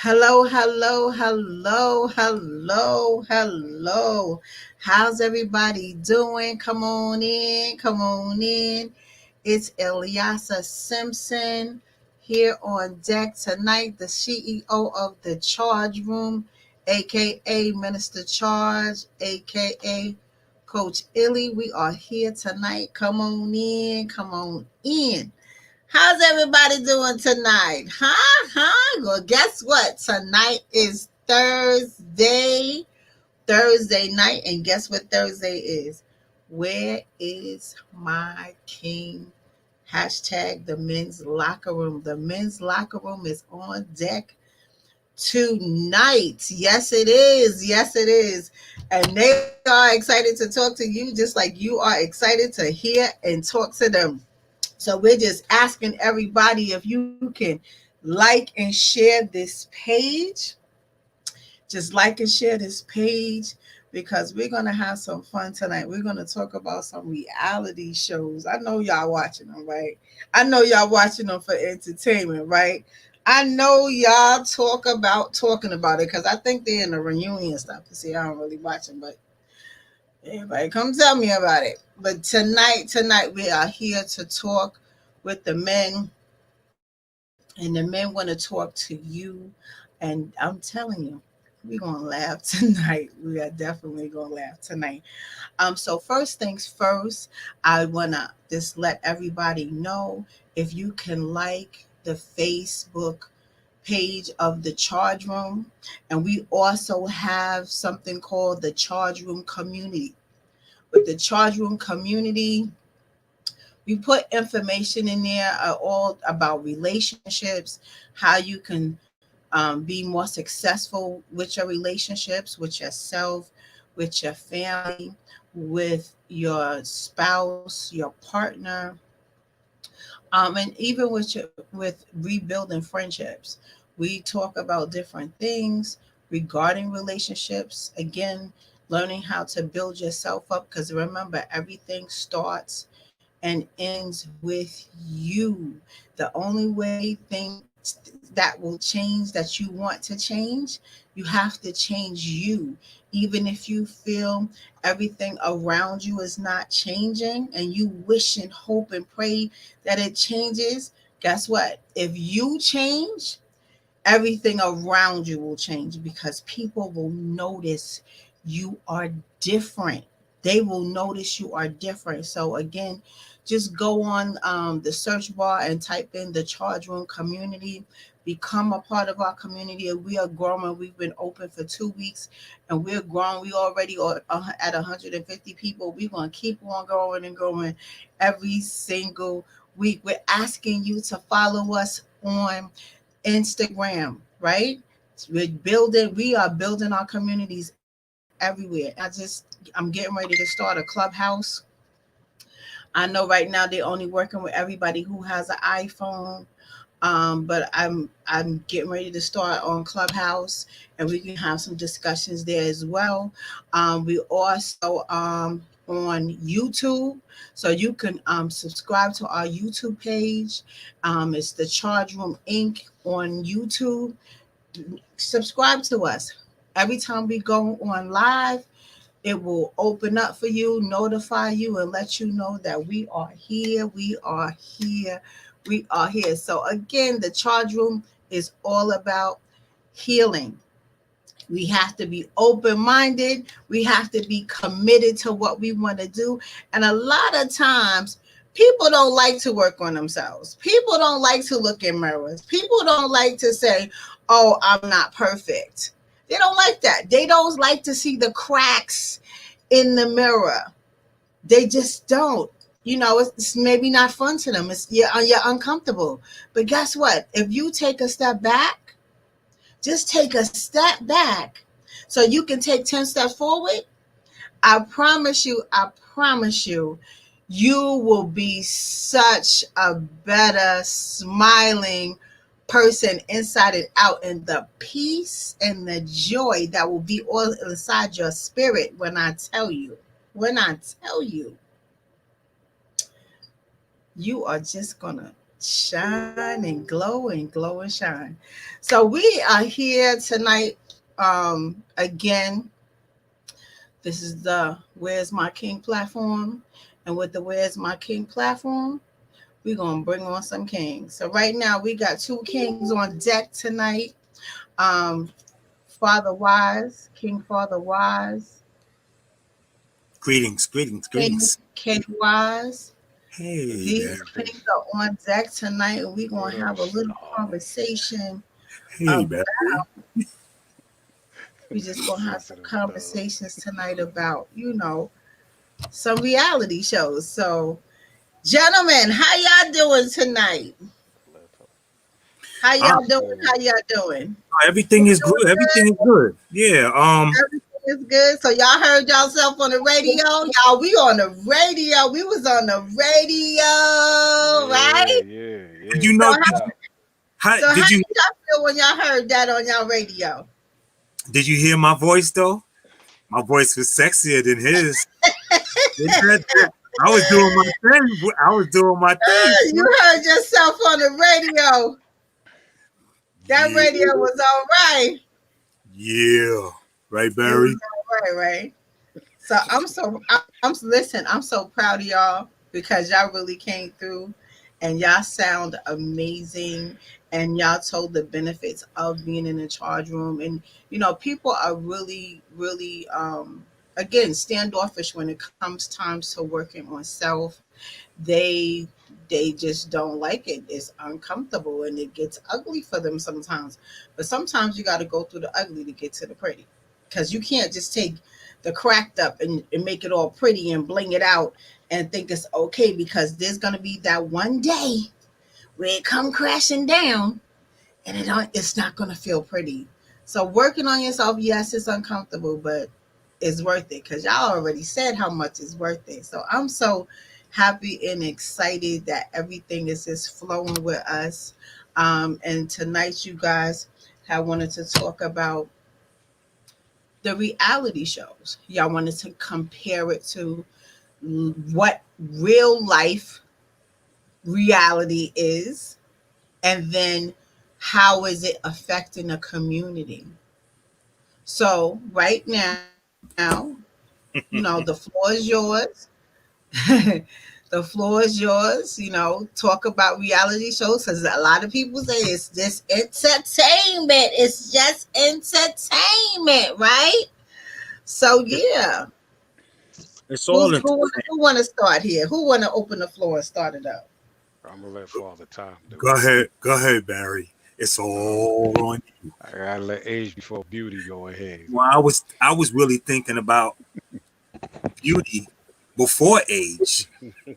Hello, hello, hello, hello, hello. How's everybody doing? Come on in, come on in. It's Eliasa Simpson here on deck tonight, the CEO of the Charge Room, aka Minister Charge, aka Coach Illy. We are here tonight. Come on in, come on in. How's everybody doing tonight? Huh? Well, guess what? Tonight is Thursday night. And guess what Thursday is? Where is my king? Hashtag the men's locker room. The men's locker room is on deck tonight. Yes, it is. Yes, it is. And they are excited to talk to you just like you are excited to hear and talk to them. So we're just asking everybody if you can like and share this page. Just like and share this page because we're going to have some fun tonight. We're going to talk about some reality shows. I know y'all watching them, right? I know y'all watching them for entertainment, right? I know y'all talking about it because I think they're in the reunion stuff. You see, I don't really watch them, but everybody come tell me about it. But tonight we are here to talk with the men, and the men want to talk to you. And I'm telling you, we're gonna laugh tonight. We are definitely gonna laugh tonight. So first things first, I wanna just let everybody know if you can like the Facebook page of the Charge Room, and we also have something called the Charge Room Community. With the Charge Room Community, we put information in there all about relationships, how you can be more successful with your relationships, with yourself, with your family, with your spouse, your partner, and even with rebuilding friendships. We talk about different things regarding relationships. Again, learning how to build yourself up because remember, everything starts and ends with you. The only way things that will change that you want to change, you have to change you. Even if you feel everything around you is not changing and you wish and hope and pray that it changes, guess what? If you change, everything around you will change because people will notice you are different. They will notice you are different. So, again, just go on the search bar and type in the Charge Room Community. Become a part of our community. We are growing. We've been open for 2 weeks and we're growing. We already are at 150 people. We're going to keep on growing and growing every single week. We're asking you to follow us on Instagram, right? We are building our communities everywhere. I'm getting ready to start a clubhouse. I know right now they're only working with everybody who has an iPhone. But I'm getting ready to start on Clubhouse, and we can have some discussions there as well. We also on YouTube, so you can subscribe to our YouTube page. It's the Charge Room Inc. on YouTube. Subscribe to us. Every time we go on live, it will open up for you, notify you, and let you know that we are here. We are here. We are here. So, again, the Charge Room is all about healing. We have to be open minded. We have to be committed to what we want to do. And a lot of times, people don't like to work on themselves. People don't like to look in mirrors. People don't like to say, oh, I'm not perfect. They don't like that. They don't like to see the cracks in the mirror. They just don't. It's maybe not fun to them. You're uncomfortable. But guess what? If you take a step back, just take a step back so you can take 10 steps forward. I promise you, you will be such a better smiling person inside and out, and the peace and the joy that will be all inside your spirit when I tell you, you are just gonna shine and glow and glow and shine. So we are here tonight. Again, this is the Where's My King platform. And with the Where's My King platform, we're going to bring on some kings. So right now, we got two kings on deck tonight. Um, Father Wise, King Father Wise, Greetings, greetings, King greetings. Kenny Wise. Hey These there. kings Peace. are on deck tonight, and we're going What to up, have a little Star? conversation. Hey, About, Barry. we just going to have Straight to some the dub. conversations tonight about, some reality shows. So, gentlemen, how y'all doing tonight? Left hook. How Ah, y'all What's doing? How good? y'all doing? everything is good. Everything is good. Yeah. Everything is good. So y'all heard yourself on the radio. Y'all, we on the radio. We was on the radio, Yeah, right? yeah, Did yeah. you So know? No how, doubt. How so how did you did y'all feel when y'all heard that on y'all radio? did you hear my voice though? My voice was sexier than his. Didn't that- I was doing my thing. I was doing my thing. You heard yourself on the radio. That Yeah, radio was all right. yeah. Right, It was Barry. all right, right? So listen, I'm so proud of y'all because y'all really came through and y'all sound amazing and y'all told the benefits of being in the charge room. And people are really again standoffish when it comes times to working on self. They they just don't like it. It's uncomfortable and it gets ugly for them sometimes. But sometimes you got to go through the ugly to get to the pretty, because you can't just take the cracked up and make it all pretty and bling it out and think it's okay, because there's going to be that one day where it come crashing down and it's not going to feel pretty. So working on yourself, yes, it's uncomfortable, but it's worth it, because y'all already said how much it's worth it. So I'm so happy and excited that everything is just flowing with us. And tonight, you guys have wanted to talk about the reality shows. Y'all wanted to compare it to what real life reality is, and then how is it affecting the community. So right now, the floor is yours. The floor is yours. Talk about reality shows, because a lot of people say it's just entertainment. It's just entertainment, right? So yeah, It's who all who entertainment. who want to start here? Who want to open the floor and start it up? I'm gonna let Father Time do Go it. ahead. Go ahead, Barry. It's Um, all on you. I gotta let age before beauty go ahead. Well, I was really thinking about beauty before age,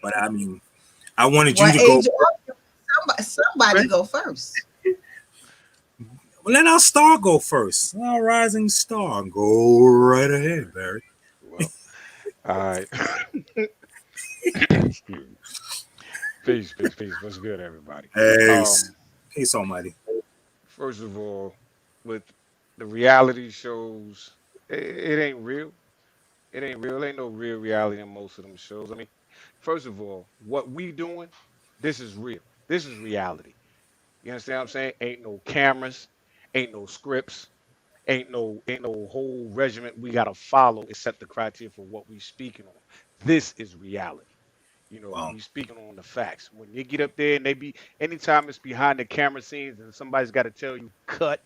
but I mean, I wanted you What to go age? Somebody go first. Well, let our star go first. Our rising star. Go right ahead, Barry. Well, all right. Excuse me. Peace, peace, peace. What's good, everybody? Peace. Um, Peace, Almighty. First of all, with the reality shows, it ain't real. It ain't real. Ain't no real reality in most of them shows. I mean, first of all, what we doing, this is real. This is reality. You understand what I'm saying? Ain't no cameras, ain't no scripts, ain't no whole regiment we gotta follow except the criteria for what we speaking on. This is reality. Wow. We speaking on the facts. When you get up there and they be anytime it's behind the camera scenes and somebody's got to tell you cut,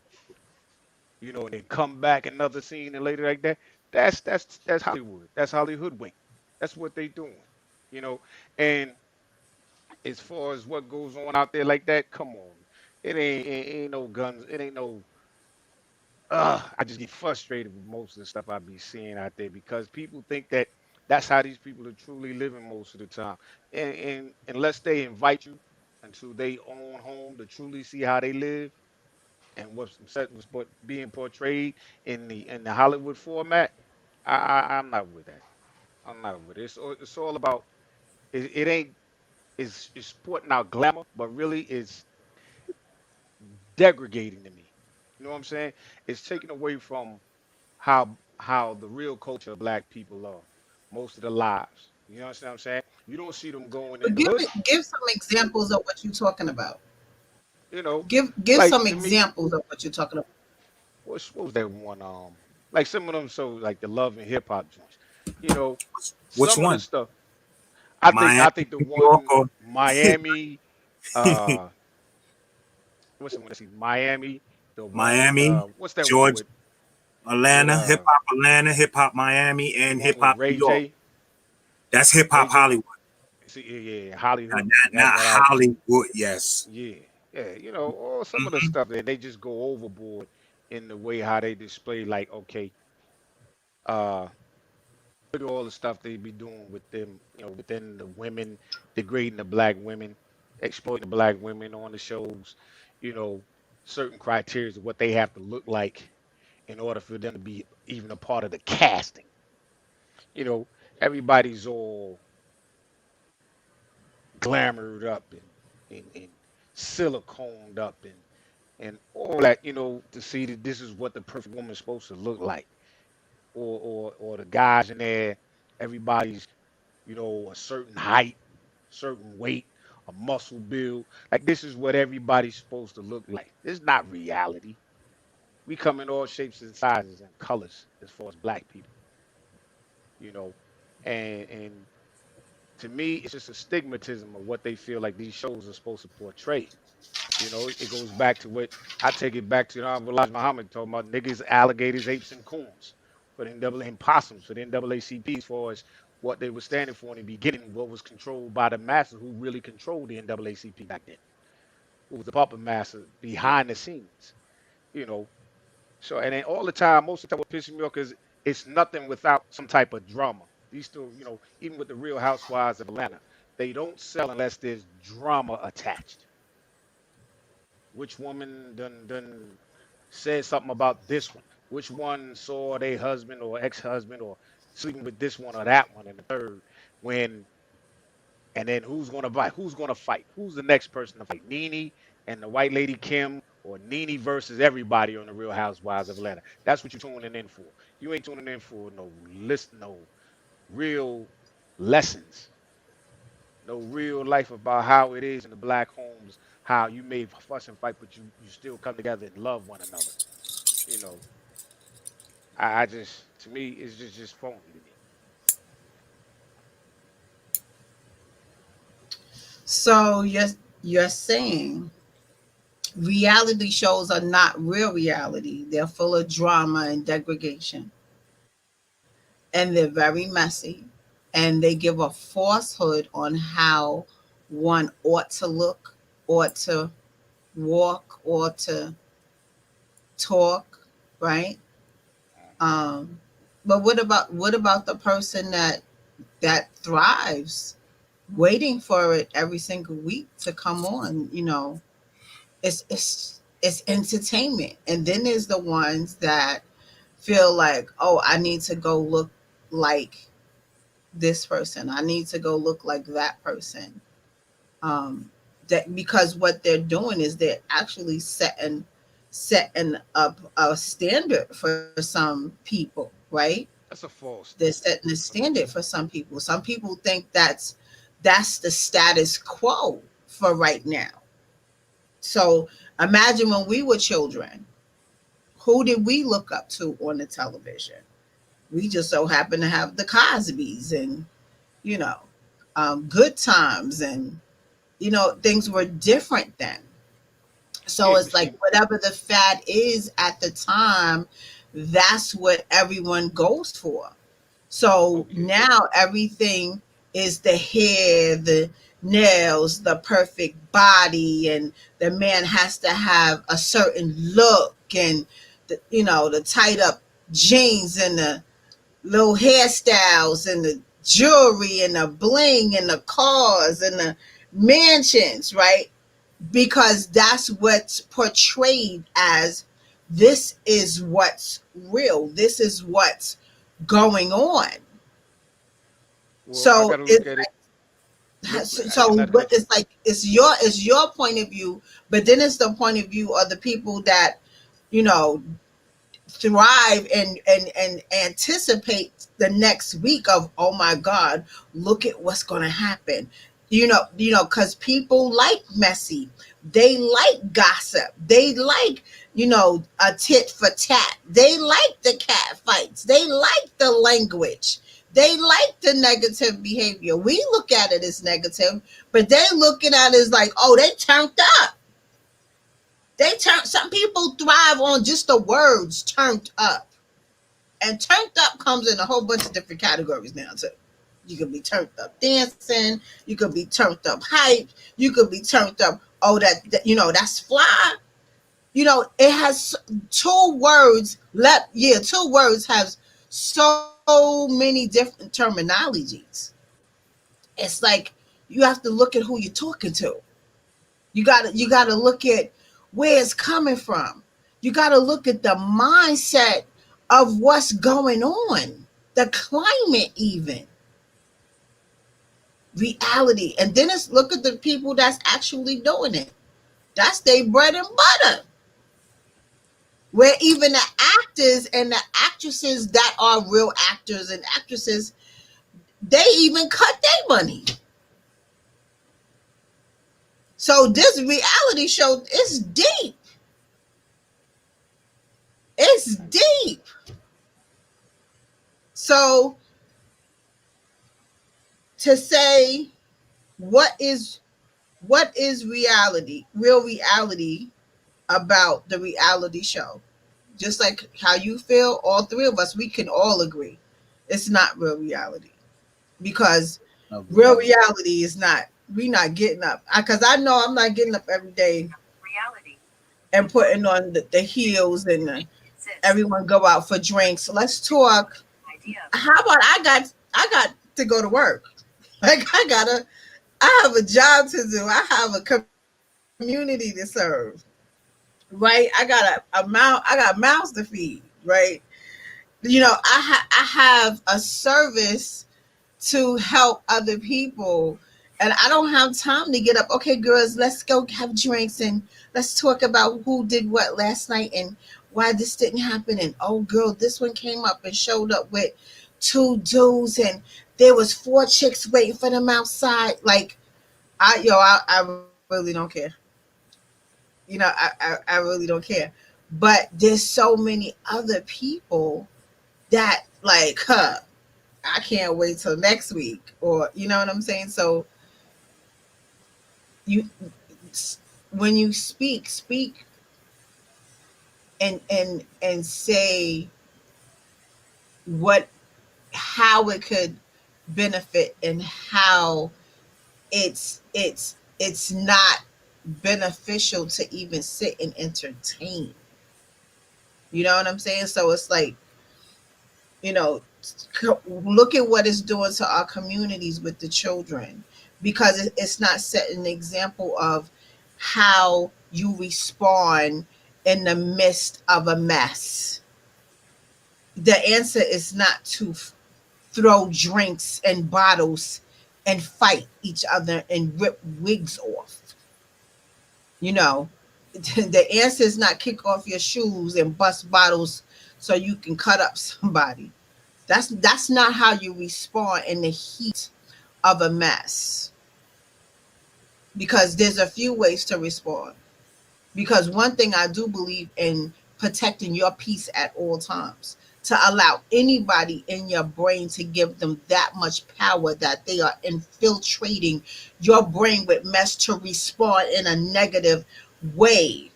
and then come back another scene and later like that. That's Hollywood. That's Hollywood wink. That's what they doing. You know, and as far as what goes on out there like that, come on. It ain't no guns. It ain't no I just get frustrated with most of the stuff I be seeing out there because people think that that's how these people are truly living most of the time. And unless they invite you into their own home to truly see how they live and what's what being portrayed in the Hollywood format, I'm not with that. I'm not with it. It's all about it ain't it's putting out glamour, but really it's degrading to me. You know what I'm saying? It's taken away from how the real culture of black people are most of the lives. You understand what I'm saying? You don't see them going in But the hood. give some examples of what you're talking about. You know, Give like some to me, examples of what you're talking about. what was that one? Like some of them, so like the love and hip hop joints. You know, Which some of the one? stuff. I think Miami, I think the New York, one or Miami, uh, what's the one? Let's see, Miami. The one, Miami, what's that one Georgia, with Atlanta, hip hop Miami, the and one hip with hop New Ray York. J. That's hip hop Ray J. Hollywood, See, yeah, Hollywood. not That album. Hollywood. Yes. Yeah, yeah. You know, or some of the Hmm. stuff that they just go overboard in the way how they display. Like, okay, uh, look at all the stuff they be doing with them. You know, within the women, degrading the black women, exploiting the black women on the shows. You know, certain criteria of what they have to look like in order for them to be even a part of the casting. You know, everybody's all glamored up and siliconed up and all that, you know, to see that this is what the perfect woman's supposed to look like. Or the guys in there, everybody's, you know, a certain height, certain weight, a muscle build. Like this is what everybody's supposed to look like. It's not reality. We come in all shapes and sizes and colors as far as black people, you know. And to me, it's just a stigmatism of what they feel like these shows are supposed to portray. You know, it goes back to what I take it back to Honorable Elijah Muhammad talking about niggas, alligators, apes, and coons for the NAA and possums for the NAACP as far as what they were standing for in the beginning, what was controlled by the masses who really controlled the NAACP back then, who was the puppet master behind the scenes, you know. So, and then all the time, most of the time, what pisses me off is it's nothing without some type of drama. These still, you know, even with the Real Housewives of Atlanta, they don't sell unless there's drama attached. Which woman done said something about this one? Which one saw their husband or ex-husband or sleeping with this one or that one and the third? When and then who's gonna fight? Who's gonna fight? Who's the next person to fight? Nene and the white lady Kim or Nene versus everybody on the Real Housewives of Atlanta? That's what you're tuning in for. You ain't tuning in for no real lessons, no real life about how it is in the black homes, how you may fuss and fight, but you still come together and love one another. You know, I just to me it's just phony to me. So you're saying reality shows are not real reality. They're full of drama and degradation, and they're very messy, and they give a falsehood on how one ought to look, ought to walk, ought to talk, right? Um, but what about the person that thrives, waiting for it every single week to come on? You know, it's entertainment, and then there's the ones that feel like, oh, I need to go look like this person. I need to go look like that person. Um, that because what they're doing is they're actually setting up a standard for some people, right? That's a false They're standard. setting a standard for some people. Some people think that's the status quo for right now. So imagine when we were children, who did we look up to on the television? We just so happened to have the Cosbys and, you know, Good Times, and, you know, things were different then. So Yeah, it's but like see, whatever the fad is at the time, that's what everyone goes for. So okay, now everything is the hair, the nails, the perfect body, and the man has to have a certain look, and the tight up jeans and the little hairstyles and the jewelry and the bling and the cars and the mansions, right? Because that's what's portrayed as, this is what's real. This is what's going on. well I So got to look it's at it. Look, so and not to what cut you. it's like, it's your point of view, but then it's the point of view of the people that, you know, thrive and anticipate the next week of, oh my God, look at what's going to happen. Because people like messy, they like gossip, they like, a tit for tat, they like the cat fights, they like the language, they like the negative behavior. We look at it as negative, but they looking at it as like, oh, they turned up. Some people thrive on just the words turned up. And turned up comes in a whole bunch of different categories now too. You could be turned up dancing, you could be turned up hype, you could be turned up, oh, that's fly. It has two words two words have so many different terminologies. It's like you have to look at who you're talking to. You gotta look at where it's coming from. You gotta look at the mindset of what's going on, the climate, even reality. And then it's look at the people that's actually doing it. That's their bread and butter. Where even the actors and the actresses that are real actors and actresses, they even cut their money. So this reality show is deep. It's deep. So to say what is reality, real reality about the reality show, just like how you feel, all three of us, we can all agree it's not real reality, because real reality is not, we're not getting up, because I know I'm not getting up every day and putting on the heels and everyone go out for drinks. Let's talk. How about I got to go to work. Like I have a job to do. I have a community to serve. Right? I got I got mouths to feed, right? I have a service to help other people, and I don't have time to get up. Okay, girls, let's go have drinks and let's talk about who did what last night and why this didn't happen. And oh, girl, this one came up and showed up with two dudes, and there was four chicks waiting for them outside. Like, I really don't care. I really don't care. But there's so many other people that like, I can't wait till next week, or you know what I'm saying? So you, when you speak and say how it could benefit, and how it's not beneficial to even sit and entertain. You know what I'm saying? So it's like, look at what it's doing to our communities with the children, because it's not setting an example of how you respond in the midst of a mess. The answer is not to throw drinks and bottles and fight each other and rip wigs off. The answer is not kick off your shoes and bust bottles so you can cut up somebody. That's not how you respond in the heat of a mess. Because there's a few ways to respond. Because one thing I do believe in, protecting your peace at all times. To allow anybody in your brain to give them that much power that they are infiltrating your brain with mess to respond in a negative way,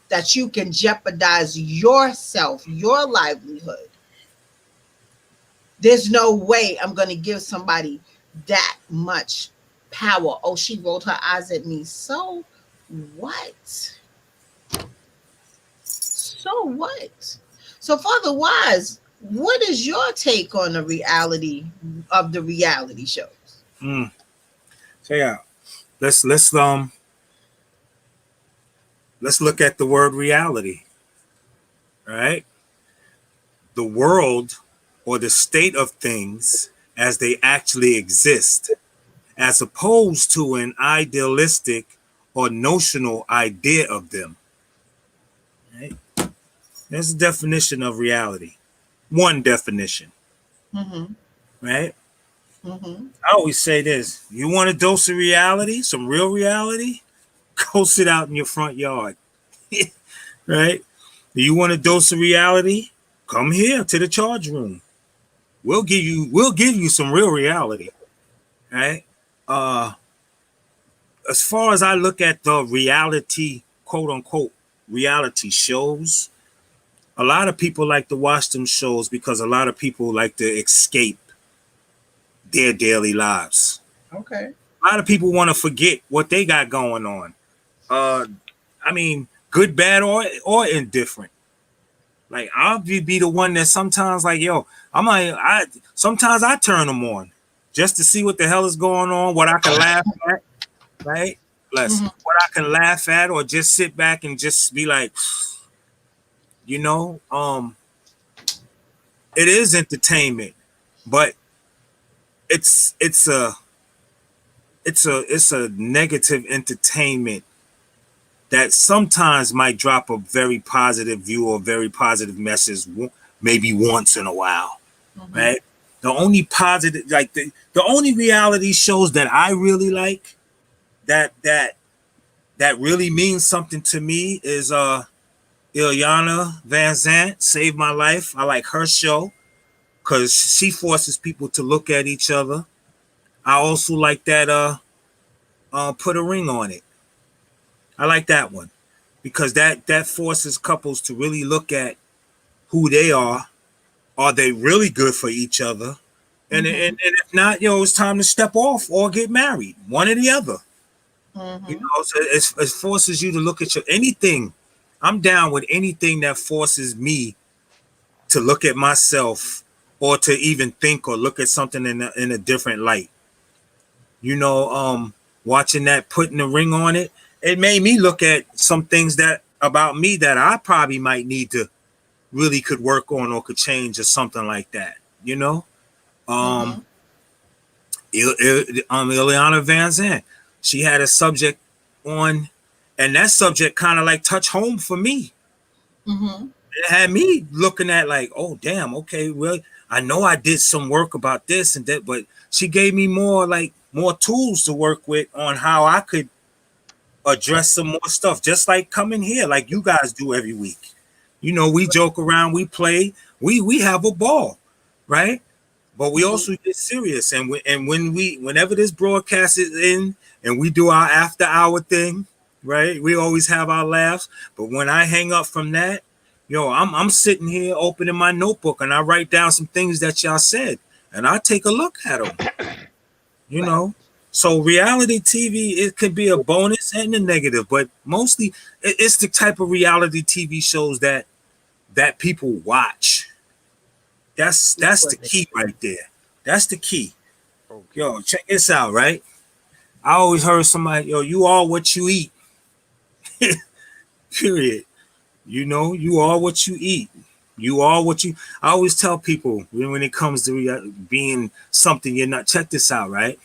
that you can jeopardize yourself, your livelihood. There's no way I'm going to give somebody that much power. Oh, she rolled her eyes at me. So what? So what? So, Father Wise, what is your take on the reality of the reality shows? So yeah, let's look at the word reality. Right? The world, or the state of things as they actually exist, as opposed to an idealistic or notional idea of them. Right? That's the definition of reality. One definition, Mm-hmm. right? Mm-hmm. I always say this: you want a dose of reality, some real reality? Go sit out in your front yard, right? You want a dose of reality? Come here to the charge room. We'll give you some real reality, right? Uh, as far as I look at the reality, quote unquote, reality shows, a lot of people like to watch them shows because a lot of people like to escape their daily lives. Okay. A lot of people want to forget what they got going on. Uh, I mean, good, bad, or indifferent. Like I'll be the one that sometimes like, yo, I sometimes I turn them on just to see what the hell is going on, what I can laugh at, right? Bless. Mm-hmm. What I can laugh at, or just sit back and just be like, you know, it is entertainment, but it's a negative entertainment that sometimes might drop a very positive view or very positive message, maybe once in a while, Mm-hmm. right? The only positive, like the only reality shows that I really like, that really means something to me is Ilyana Van Zant, Saved My Life. I like her show because she forces people to look at each other. I also like that Put a Ring on It. I like that one because that forces couples to really look at who they are. Are they really good for each other? And if not, it's time to step off or get married. One or the other. Mm-hmm. So it forces you to look at your anything. I'm down with anything that forces me to look at myself or to even think or look at something in a different light. You know, watching that, Putting the Ring on It, it made me look at some things that about me that I probably might need to really could work on or could change or something like that. You know, Mm-hmm. Ileana Van Zandt, she had a subject on, and that subject kind of like touched home for me. Mm-hmm. It had me looking at like, oh damn, okay, well, I know I did some work about this and that, but she gave me more tools to work with on how I could address some more stuff, just like coming here, like you guys do every week. We joke around, we play, we have a ball, right? But we Mm-hmm. also get serious, and whenever this broadcast is in, and we do our after hour thing, right? We always have our laughs. But when I hang up from that, I'm sitting here opening my notebook and I write down some things that y'all said, and I take a look at them. You Right. know, so reality TV, it could be a bonus and a negative, but mostly it's the type of reality TV shows that people watch. That's the key right there. That's the key. Okay. Yo, check this out, right? I always heard somebody, you are what you eat. Period. You are what you eat. You are what you. I always tell people when it comes to being something you're not. Check this out, right?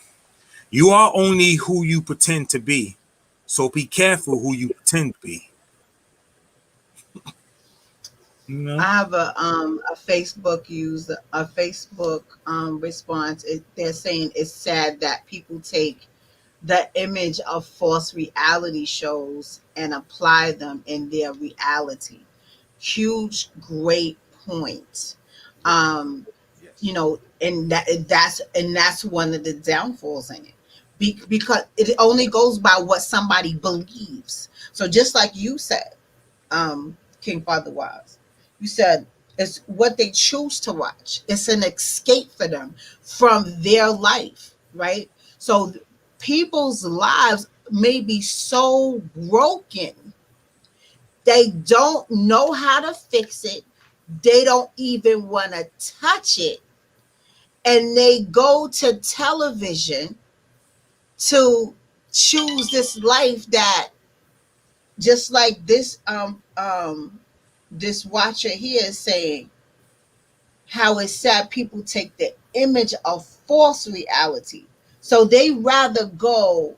You are only who you pretend to be. So be careful who you pretend to be. You I know? have a Facebook response. They're saying it's sad that people take the image of false reality shows and apply them in their reality. Huge, great point. Yes. Um, Yes. and that's one of the downfalls in it. Because it only goes by what somebody believes. So just like you said, King Father Wise, you said it's what they choose to watch. It's an escape for them from their life, right? So people's lives may be so broken, they don't know how to fix it. They don't even want to touch it. And they go to television to choose this life that, just like this watcher here is saying, how it's sad people take the image of false reality. So they rather go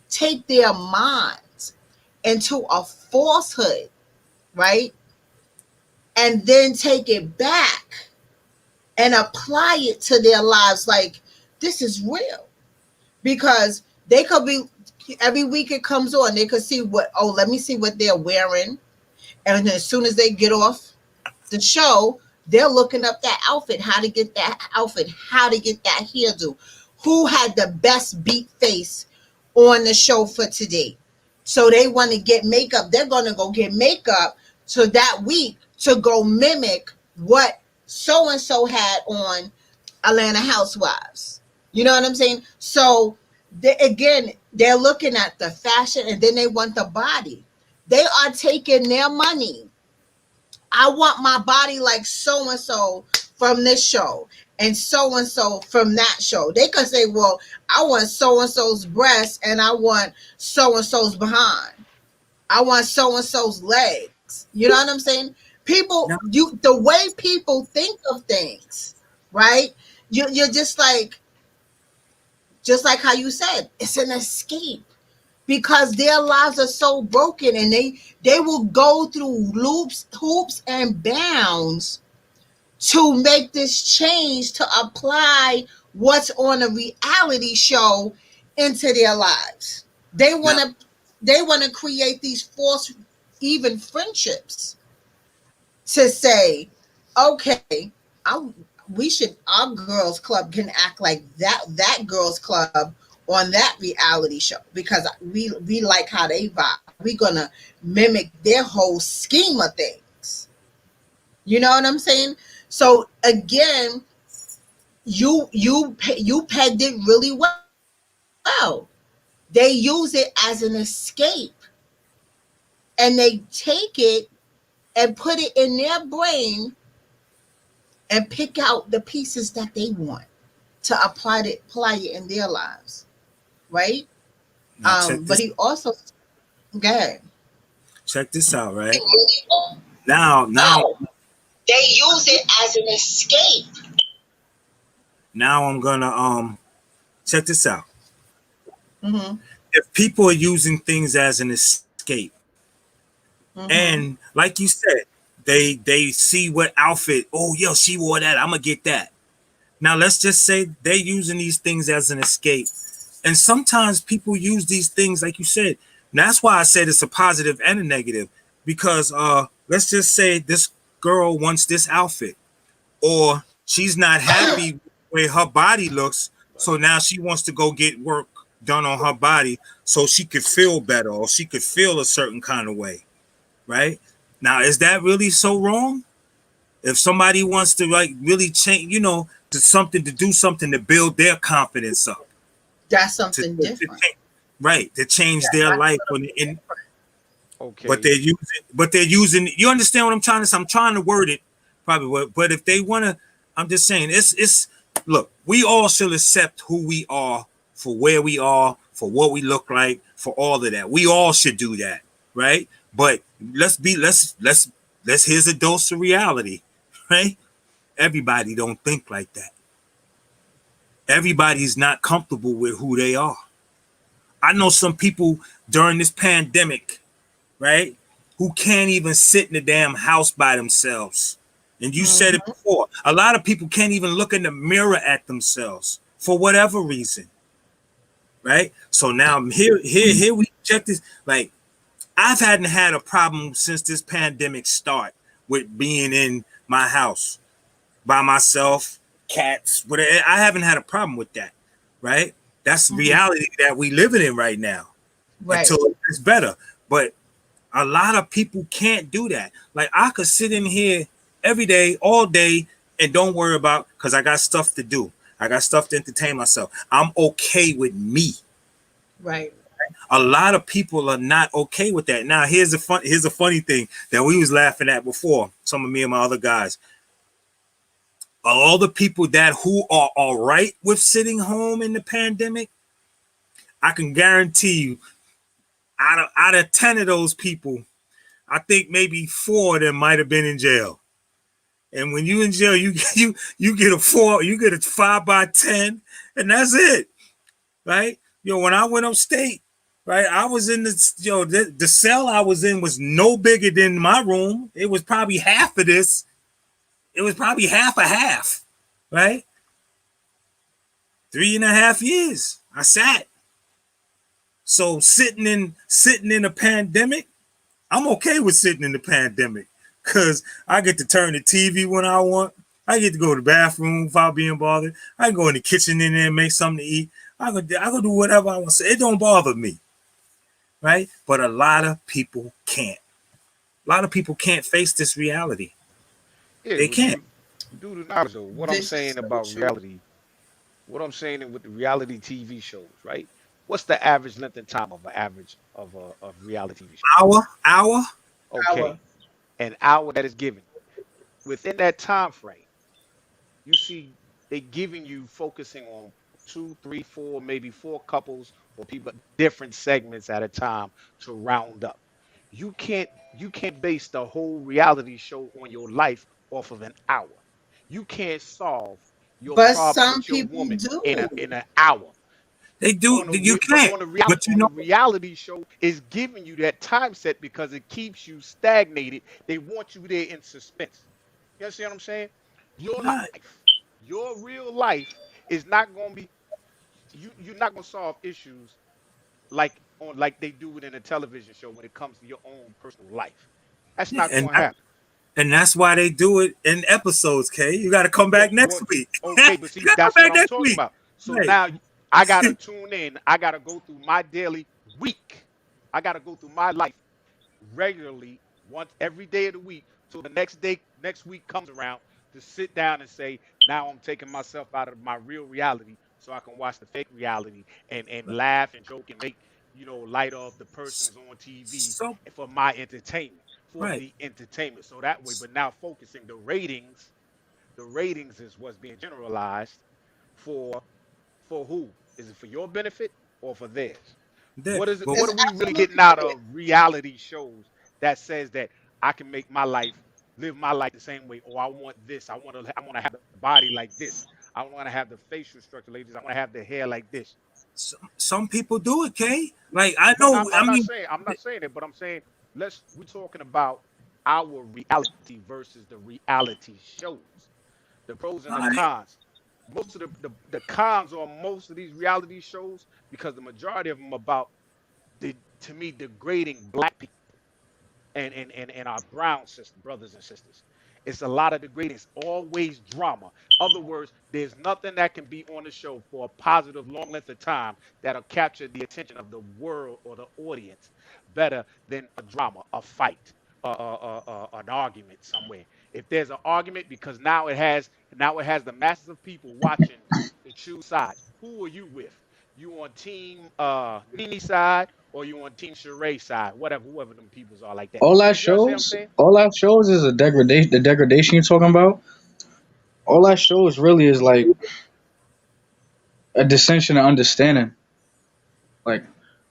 take their minds into a falsehood, right? and then take it back and apply it to their lives. Like, this is real. Because they could be, every week it comes on, they could see what, oh, let me see what they're wearing. And as soon as they get off the show, they're looking up that outfit, how to get that outfit, how to get that hairdo, who had the best beat face on the show for today. So they want to get makeup. They're going to go get makeup so that week to go mimic what so and so had on Atlanta Housewives. You know what I'm saying? So again, they're looking at the fashion and then they want the body. They are taking their money. I want my body like so and so from this show and so from that show. They could say, well, I want so and so's breasts and I want so and so's behind. I want so and so's legs. You know what I'm saying? People, the way people think of things, right? You're just like how you said, it's an escape. Because their lives are so broken and they will go through loops, hoops, and bounds to make this change, to apply what's on a reality show into their lives. They want to create these false even friendships to say, okay, our girls club can act like that girls club on that reality show because we like how they vibe. We're gonna mimic their whole scheme of things. You know what I'm saying? So again, you pegged it really well. They use it as an escape, and they take it and put it in their brain and pick out the pieces that they want to apply it in their lives. Right? But he also, go ahead. Check this out, right? Now they use it as an escape. Now I'm gonna check this out. Mm-hmm. If people are using things as an escape, and like you said, they see what outfit, oh yo, she wore that, I'm gonna get that. Now let's just say they're using these things as an escape. And sometimes people use these things, like you said. And that's why I said it's a positive and a negative. Because let's just say this girl wants this outfit, or she's not happy with the way her body looks. So now she wants to go get work done on her body so she could feel better or she could feel a certain kind of way. Right? Now, is that really so wrong? If somebody wants to like really change, to do something to build their confidence up. That's something different. Right, to change their life. Okay. But they're using, you understand what I'm trying to say? I'm trying to word it probably, but if they want to, I'm just saying, it's look, we all should accept who we are for where we are, for what we look like, for all of that. We all should do that, right? But let's here's a dose of reality, right? Everybody don't think like that. Everybody's not comfortable with who they are. I know some people during this pandemic, right, who can't even sit in the damn house by themselves. And you said it before. A lot of people can't even look in the mirror at themselves for whatever reason, right? So now here we check this. Like, I've hadn't had a problem since this pandemic start with being in my house by myself. Cats, whatever. I haven't had a problem with that, right? That's the reality that we living in right now. Right. Until it's better. But a lot of people can't do that. Like, I could sit in here every day, all day, and don't worry about, because I got stuff to do. I got stuff to entertain myself. I'm okay with me. Right. A lot of people are not okay with that. Now, here's a funny thing that we was laughing at before, some of me and my other guys. All the people who are all right with sitting home in the pandemic, I can guarantee you, out of 10 of those people, I think maybe 4 of them might have been in jail. And when you in jail, you get a 5 by 10, and that's it, right? When I went upstate, right? I was in the cell I was in was no bigger than my room. It was probably half of this. It was probably half a half, right? 3.5 years I sat. So sitting in a pandemic, I'm okay with sitting in the pandemic because I get to turn the TV when I want. I get to go to the bathroom without being bothered. I can go in the kitchen in there and make something to eat. I can do whatever I want. It don't bother me, right? But a lot of people can't. A lot of people can't face this reality. Yeah, They but can't. due to knowledge though, what I'm This is saying so about true. reality, what I'm saying with the reality TV shows, right? What's the average length and time of an average of reality TV show? Hour. Power. Okay, an hour that is given. Within that time frame, you see they giving you focusing on two, three, four, maybe four couples or people, different segments at a time to round up. You can't base the whole reality show on your life off of an hour. You can't solve your But problem some with your people woman in a do. in an hour. They do. You But can't. But you on the know, reality show is giving you that time set because it keeps you stagnated. They want you there in suspense. You understand what I'm saying? Your right. life, your real life is not going to be you're not going to solve issues like they do it in a television show when it comes to your own personal life. That's Yeah, not going to happen. and that's why they do it in episodes. Kay, you got to come back next But week. okay, but You see, got to come that's what back I'm next talking week. about. So Right. now I gotta tune in. I gotta go through my daily week. I gotta go through my life regularly, once every day of the week, so the next week comes around to sit down and say, now I'm taking myself out of my real reality so I can watch the fake reality and laugh and joke and make light of the persons on TV So for my entertainment, for right. the entertainment. So that way, but now focusing the ratings is what's being generalized for who? Is it for your benefit or for theirs? That, What is it? but What It's are we really getting absolutely out fair. of reality shows that says that I can make my life, live my life the same way, or I want this, I want to have the body like this, I want to have the facial structure like this, I want to have the hair like this. some people do it, Kay. Like I But know. I'm, I I'm not mean, saying I'm not saying it, but I'm saying we're talking about our reality versus the reality shows, the pros and the I, cons. Most of the cons on most of these reality shows, because the majority of them about to me degrading black people and our brown brothers and sisters. It's a lot of degrading. It's always drama. Other words, there's nothing that can be on the show for a positive long length of time that'll capture the attention of the world or the audience better than a drama, a fight, an argument somewhere. If there's an argument, because now it has the masses of people watching to choose sides. Who are you with? You on team Nene side or you on team Sheree side? Whatever, whoever them peoples are like that. You understand what I'm saying? All that shows is a degradation. The degradation you're talking about. All that shows really is like a dissension of understanding. Like,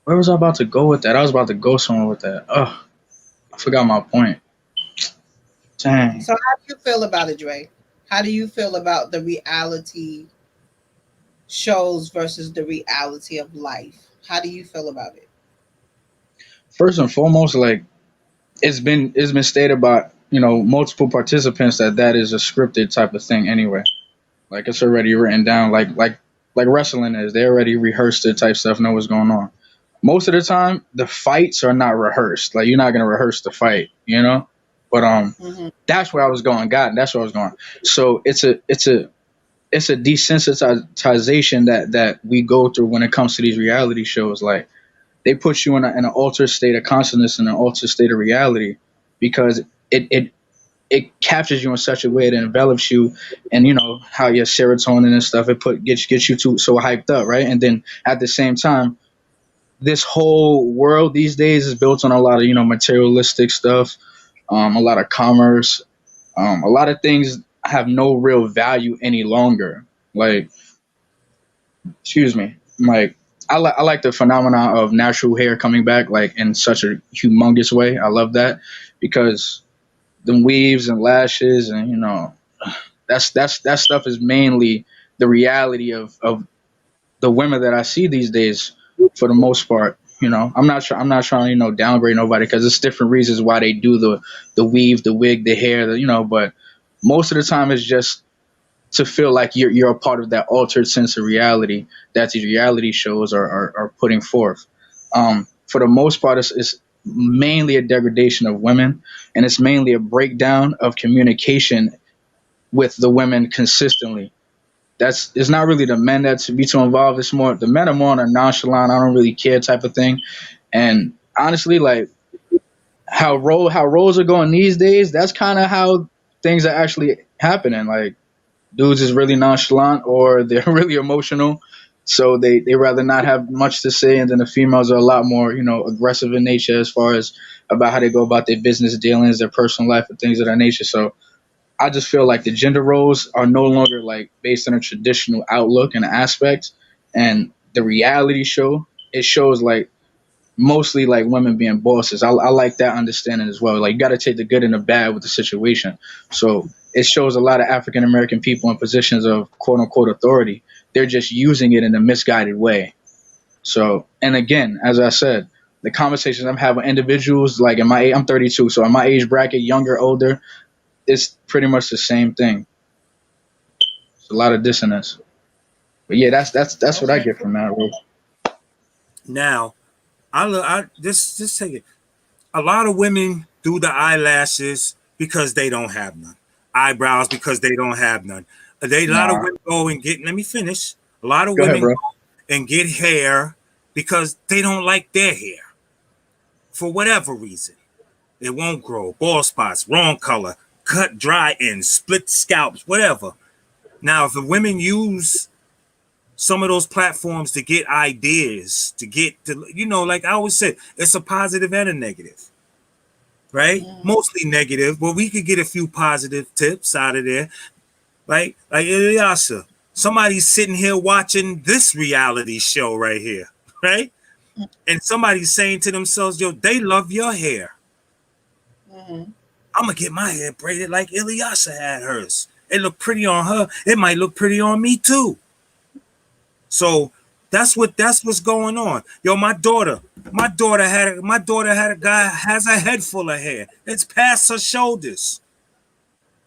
where was I about to go with that? I was about to go somewhere with that. Oh, I forgot my point. Dang. So how do you feel about it, Dre? How do you feel about the reality shows versus the reality of life? How do you feel about it? First and foremost, like it's been stated by multiple participants that that is a scripted type of thing anyway. Like it's already written down. Like wrestling is. They already rehearsed it type stuff. Know what's going on. Most of the time, the fights are not rehearsed. Like you're not gonna rehearse the fight, you know. But Hmm. that's where I was going. God, that's where I was going. So it's a desensitization that we go through when it comes to these reality shows. Like they put you in an altered state of consciousness and an altered state of reality because it captures you in such a way that envelops you, and you know how your serotonin and stuff gets you too so hyped up, right? And then at the same time, this whole world these days is built on a lot of materialistic stuff, a lot of commerce, a lot of things have no real value any longer. Like, excuse me, like I like the phenomena of natural hair coming back like in such a humongous way. I love that because the weaves and lashes and that stuff is mainly the reality of the women that I see these days for the most part. I'm not trying to downgrade nobody, because it's different reasons why they do the weave, the wig, the hair, but most of the time it's just to feel like you're a part of that altered sense of reality that these reality shows are putting forth. For the most part, it's mainly a degradation of women, and it's mainly a breakdown of communication with the women consistently. It's not really the men that's be too involved. It's more the men are more on a nonchalant, I don't really care type of thing. And honestly, like how roles are going these days, that's kind of how things are actually happening. Like dudes is really nonchalant or they're really emotional, so they rather not have much to say, and then the females are a lot more aggressive in nature as far as about how they go about their business dealings, their personal life, and things of that nature. So I just feel like the gender roles are no longer like based on a traditional outlook and aspect, and the reality show, it shows like mostly like women being bosses. I like that understanding as well. Like you got to take the good and the bad with the situation. So it shows a lot of African American people in positions of quote unquote authority. They're just using it in a misguided way. So, and again, as I said, the conversations I'm having with individuals like I'm 32, so in my age bracket, younger, older, it's pretty much the same thing. It's a lot of dissonance. But yeah, that's what I Okay. get from that. Bro. Now, I just take it. A lot of women do the eyelashes because they don't have none. Eyebrows because they don't have none. A lot of Nah, women go and get. Let me finish. A lot of go ahead, women bro. go and get hair because they don't like their hair for whatever reason. It won't grow. Bald spots, wrong color, cut dry ends, split scalps, whatever. Now, if the women use some of those platforms to get ideas, to get to, like I always said, it's a positive and a negative, right? Mm. Mostly negative, but we could get a few positive tips out of there. Like Ilyasa, somebody's sitting here watching this reality show right here, right? And somebody's saying to themselves, yo, they love your hair. Mhm. I'm gonna get my hair braided like Ilyasa had hers. It looked pretty on her. It might look pretty on me too. So that's what's going on. Yo, my daughter had a guy has a head full of hair. It's past her shoulders.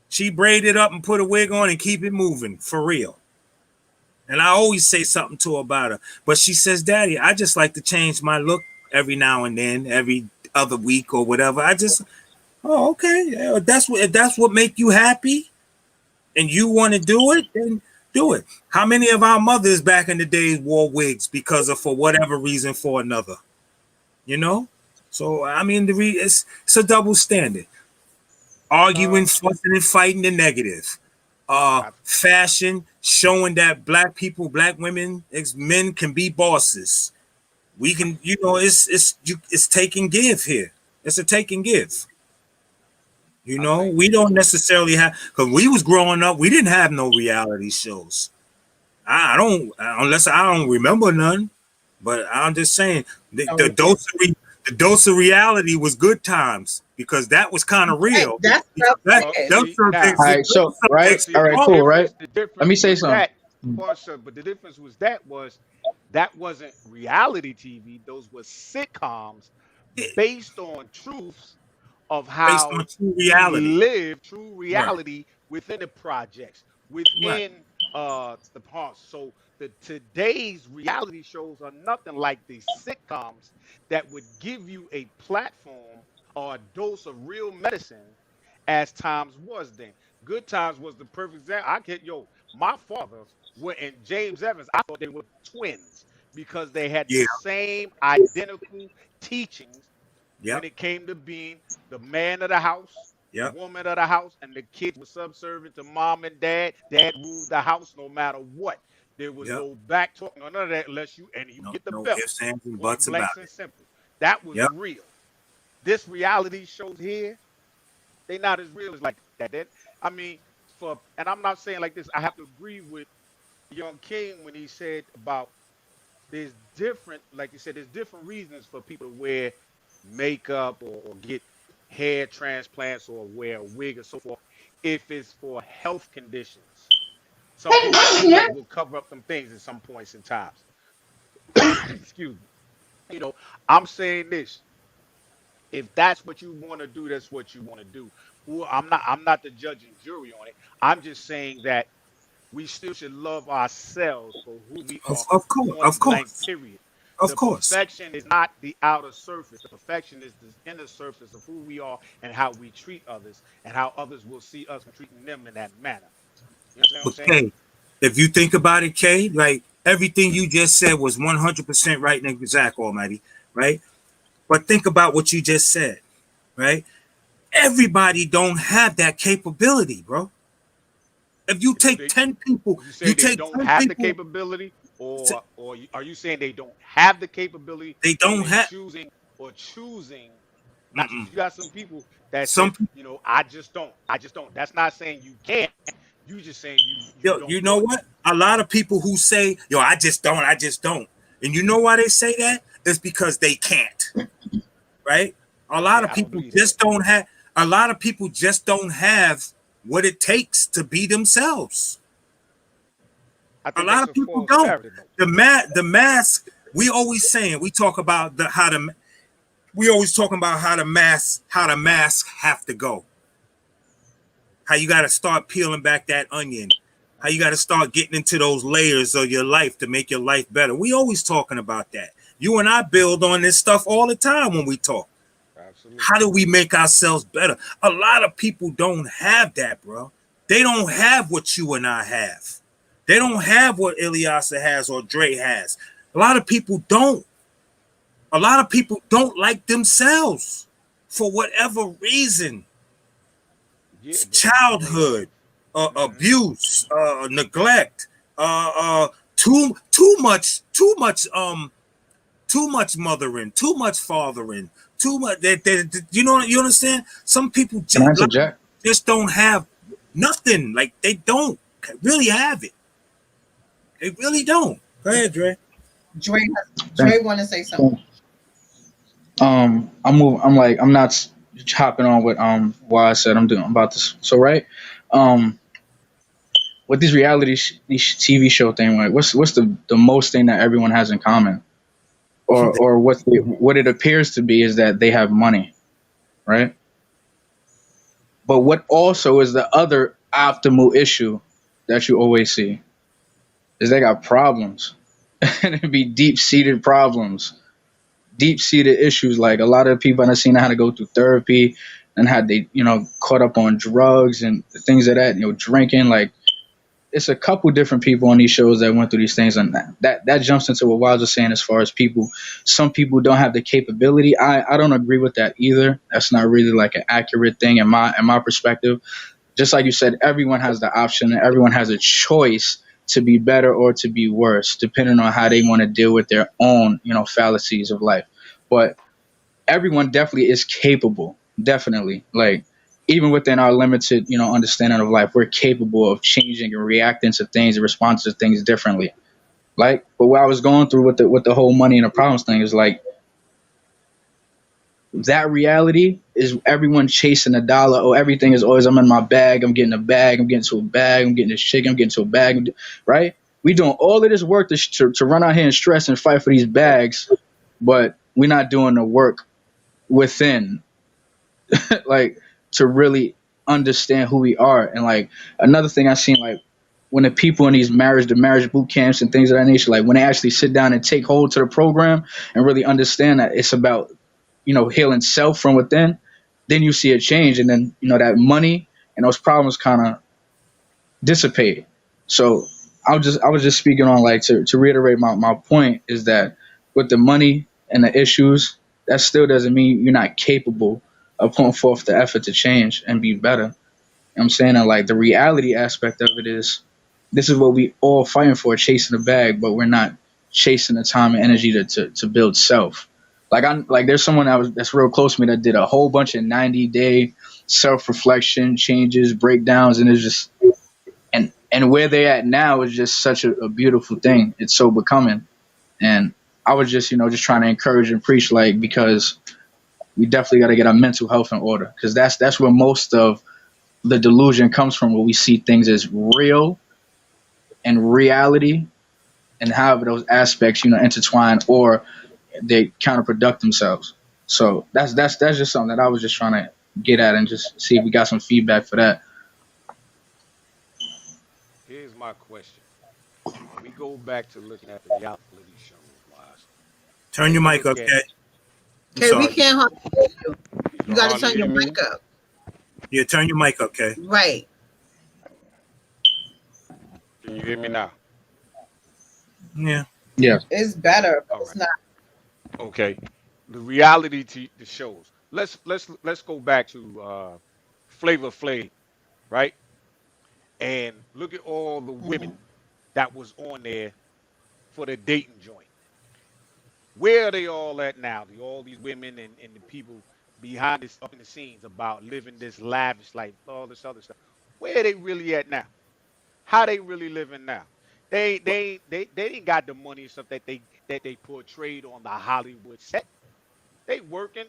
She braided up and put a wig on and keep it moving for real. And I always say something to her about her. But she says, Daddy, I just like to change my look every now and then, every other week or whatever. Oh, okay. Yeah, if that's what make you happy and you want to do it, then do it. How many of our mothers back in the days wore wigs because of for whatever reason for another? You know? So I mean it's a double standard. Uh, Arguing, fussing, and fighting the negative. I, Fashion showing that black people, black women, men can be bosses. We can, it's take and give here. It's a take and give. I think We don't necessarily have because we was growing up, we didn't have no reality shows. I don't unless I don't remember none. But I'm just saying No, the we did. dose of reality was good times because that was kind of Right, real. that's what I'm well, saying. Those see subjects, now. All right, those so right, subjects See all hit right, the hard. cool, right. difference. The Let me difference say was something. that, Portia, but the difference was that wasn't reality TV. Those were sitcoms Yeah, based on truths of based how on true you reality. live, true Right, reality within the projects, right. within the parts. So the today's reality shows are nothing like the sitcoms that would give you a platform or a dose of real medicine as times was then. Good times was the perfect example. I get my fathers were and James Evans. I thought they were twins because they had the Yeah, same identical teachings when yep, it came to being the man of the house, the yep, woman of the house, and the kids were subservient to mom and dad. Dad ruled the house no matter what. There was yep. no back talk, none of that unless you No, get the no belt. ifs, ands, and Point buts about blanks and it. simple. That was Yep. real. This reality shows here, they not as real as like that. I mean, and I'm not saying like this. I have to agree with Young King when he said about there's different, like you said, there's different reasons for people to wear makeup or get hair transplants or wear a wig or so forth. If it's for health conditions, some people will cover up them things at some points in times. Excuse me. You know, I'm saying this. If that's what you want to do, that's what you want to do. Well, I'm not the judge and jury on it. I'm just saying that we still should love ourselves for who we are, Of course, point of blank, course, period. of The course. perfection is not the outer surface. The perfection is the inner surface of who we are and how we treat others and how others will see us treating them in that manner. You understand what I'm But saying? Kay, if you think about it, Kay, like everything you just said was 100% right and exact, Almighty, right? But think about what you just said, right? Everybody don't have that capability, bro. If you You, take 10 people, you say you they take don't 10 have the people, capability, or are you saying they don't have the capability, they or don't they have, choosing not to? mm-mm. You got some people that Some says, people, I just don't. That's not saying you can't. You just saying you yo, don't you know want to. what? A lot of people who say, yo, I just don't. And you know why they say that? It's because they can't, right? A lot of I don't people believe that. just don't have, a lot of people just don't have what it takes to be themselves. I A think lot that's of a people false don't. narrative, though. The mask, we always saying, we talk about we always talking about how the mask have to go. How you got to start peeling back that onion. How you got to start getting into those layers of your life to make your life better. We always talking about that. You and I build on this stuff all the time when we talk. How Absolutely. do we make ourselves better? A lot of people don't have that, bro. They don't have what you and I have. They don't have what Ilyasa has or Dre has. A lot of people don't. A lot of people don't like themselves for whatever reason. Yeah, but Childhood, mhm. abuse, neglect, too much mothering, too much fathering, too much. You understand? Some people Can I just, interject? just don't have nothing. Like they don't really have it. They really don't. Go ahead, Dre. Dre, Thank Dre want to say something. you. I'm not hopping on what why I said I'm doing about this. So right, um, with these these TV show thing, like what's the most thing that everyone has in common, or what it appears to be is that they have money, right? But what also is the other optimal issue that you always see is they got problems, and it be deep seated problems, deep seated issues. Like a lot of people I've seen how to go through therapy and how they caught up on drugs and things of that, drinking. Like it's a couple different people on these shows that went through these things, and that jumps into what Wiles was saying as far as people. Some people don't have the capability. I don't agree with that either. That's not really like an accurate thing in my perspective. Just like you said, everyone has the option and everyone has a choice to be better or to be worse, depending on how they want to deal with their own, fallacies of life. But everyone definitely is capable, definitely. Like even within our limited, understanding of life, we're capable of changing and reacting to things and responding to things differently. Like, but what I was going through with the whole money and the problems thing is like that reality is everyone chasing a dollar. Oh, everything is always I'm in my bag. I'm getting a bag. I'm getting to a bag. I'm getting this chicken. I'm getting to a bag. Right? We doing all of this work to run out here and stress and fight for these bags, but we're not doing the work within, like to really understand who we are. And like another thing I seen, like when the people in the marriage boot camps and things of that nature, like when they actually sit down and take hold to the program and really understand that it's about healing self from within, then you see a change, and then that money and those problems kind of dissipate. So I was just speaking on, like, to reiterate my point is that with the money and the issues, that still doesn't mean you're not capable of putting forth the effort to change and be better. You know what I'm saying? And like the reality aspect of it is this is what we all fighting for, chasing the bag, but we're not chasing the time and energy to build self. Like I'm like there's someone that's real close to me that did a whole bunch of 90-day self reflection changes, breakdowns, and it's just and where they at now is just such a beautiful thing. It's so becoming. And I was just trying to encourage and preach, like, because we definitely got to get our mental health in order, because that's where most of the delusion comes from, where we see things as real and reality and have those aspects intertwine, or they counterproduct themselves. So that's just something that I was just trying to get at and just see if we got some feedback for that. Here's my question. When we go back to looking at the reality shows, wise, Turn take your a mic look up, at. Cat. I'm Okay, we sorry. can't hardly hear you. You You can got to hardly turn your hear me. mic up. Yeah, turn your mic up, Cat. Right. Can you hear me now? Yeah. Yeah. It's better, but All it's right. not. Okay. The reality the shows. Let's go back to Flavor Flav, right? And look at all the Mhm. women that was on there for the dating joint. Where are they all at now? All these women and the people behind this up in the scenes about living this lavish life, all this other stuff. Where are they really at now? How they really living now? They ain't got the money and stuff that they portrayed on the Hollywood set. They working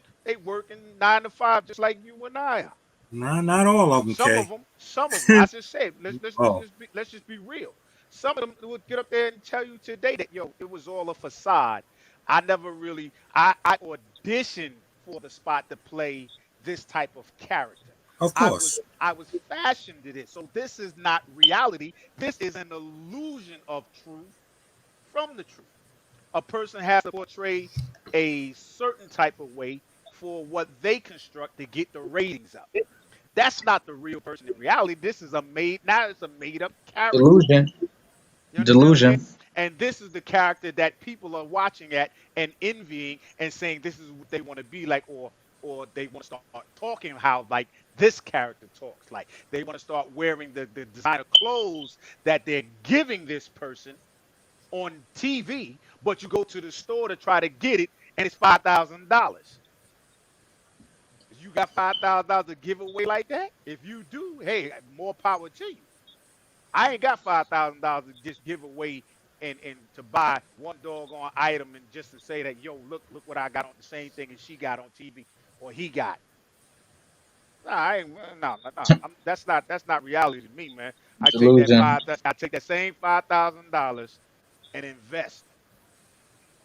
9 to 5 just like you and I are. Not all of them, K. Some of them. I just said, Oh, let's just be real. Some of them would get up there and tell you today that yo, it was all a facade. I never really, I auditioned for the spot to play this type of character. of I was course. I was fashioned to this. So this is not reality. This is an illusion of truth from the truth. A person has to portray a certain type of way for what they construct to get the ratings up. That's not the real person in reality. This is it's a made up character. Delusion. You understand what I'm saying? Delusion. And this is the character that people are watching at and envying and saying this is what they want to be like, or they want to start talking how like this character talks. Like they want to start wearing the designer clothes that they're giving this person on TV, but you go to the store to try to get it and it's $5,000. You got $5,000 to give away like that? If you do, hey, more power to you. I ain't got $5,000 to just give away and to buy one doggone item and just to say that yo, look what I got on the same thing as she got on TV or he got. Nah, I ain't, no. That's not reality to me, man. I take that Delusion. I take that same $5,000 and invest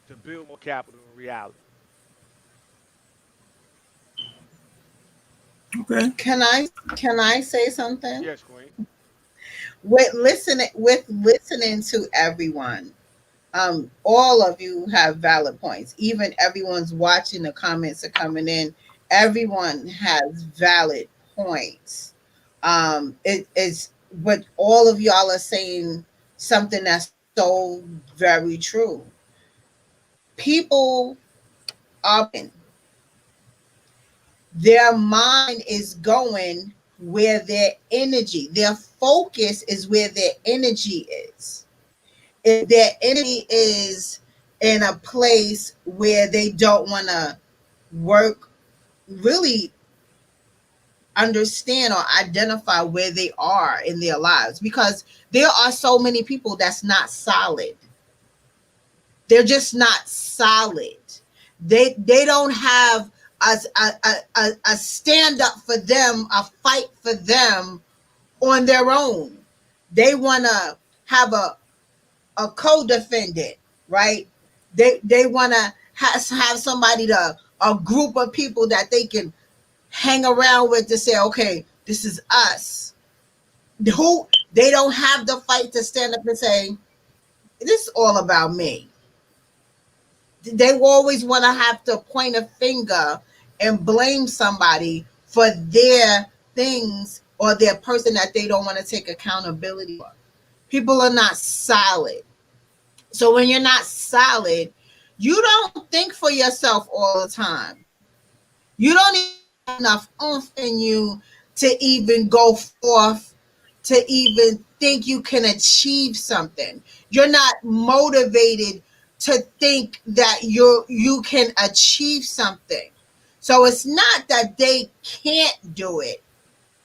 to build more capital in reality. Okay. Can I say something? Yes, Queen. With listening to everyone, all of you have valid points. Even everyone's watching, the comments are coming in. Everyone has valid points. It is, but all of y'all are saying something that's so very true. People are, their mind is going where their focus is where their energy is. If their energy is in a place where they don't want to work, really understand or identify where they are in their lives, because there are so many people that's not solid. They're just not solid. They don't have a stand up for them, a fight for them on their own. They want to have a co-defendant, right? They want to have somebody a group of people that they can hang around with to say, okay, this is us. Who they don't have the fight to stand up and say, this is all about me. They always want to have to point a finger and blame somebody for their things or their person that they don't want to take accountability for. People are not solid. So when you're not solid, you don't think for yourself all the time. You don't even have enough oomph in you to even go forth, to even think you can achieve something. You're not motivated to think that you can achieve something. So it's not that they can't do it.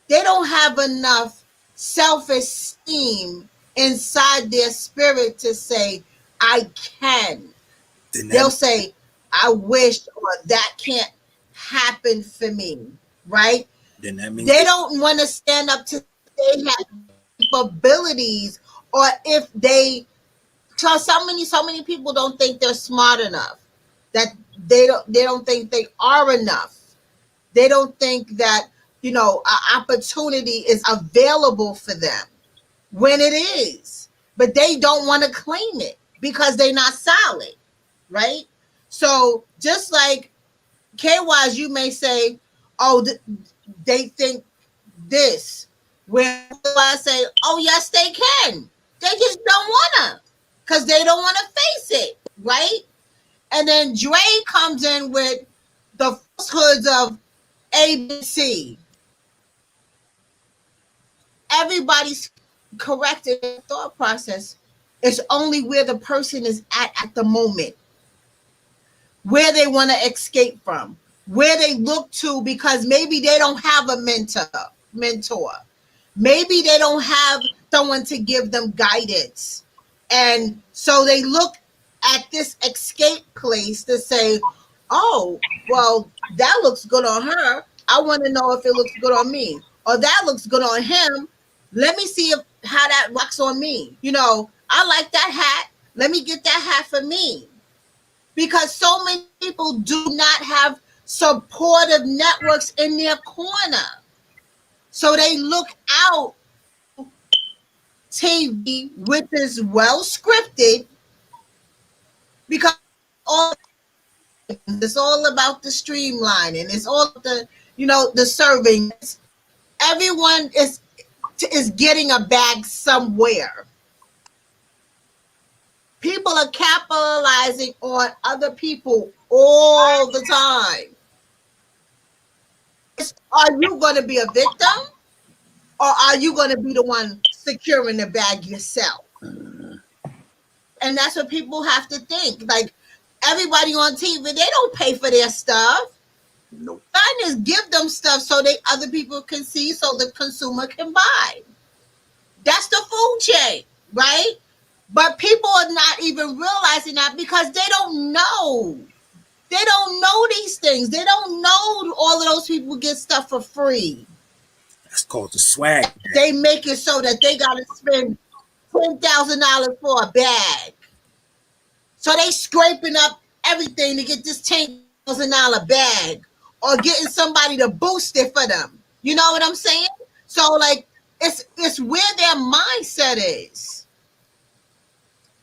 They don't have enough self-esteem inside their spirit to say, I can. Then They'll that say, I wish, or that can't happen for me, right? then that means They don't want to stand up to they have capabilities, or if they, so many people don't think they're smart enough. that they don't think they are enough. They don't think that, you know, an opportunity is available for them when it is, but they don't want to claim it because they're not solid, right? So just like K-Wise, you may say, oh, they think this. Where I say, oh, yes, they can. They just don't want to because they don't want to face it, right? And then Dre comes in with the falsehoods of ABC. Everybody's corrected thought process. It's only where the person is at the moment, where they want to escape from, where they look to because maybe they don't have a mentor. Maybe they don't have someone to give them guidance. And so they look at this escape place to say, oh, well, that looks good on her. I want to know if it looks good on me. Or that looks good on him. Let me see how that works on me. You know, I like that hat. Let me get that hat for me. Because so many people do not have supportive networks in their corner. So they look out TV, which is well scripted, because it's all about the streamlining. It's all the, you know, the serving. Everyone is getting a bag somewhere. People are capitalizing on other people all the time. Are you going to be a victim, or are you going to be the one securing the bag yourself? And that's what people have to think. Like, everybody on TV, they don't pay for their stuff. Nope. Designers give them stuff so that other people can see, so the consumer can buy. That's the food chain, right? But people are not even realizing that because they don't know. They don't know these things. They don't know all of those people get stuff for free. That's called the swag. They make it so that they got to spend $10,000 for a bag. So they scraping up everything to get this $10,000 bag, or getting somebody to boost it for them. You know what I'm saying? So like, it's where their mindset is.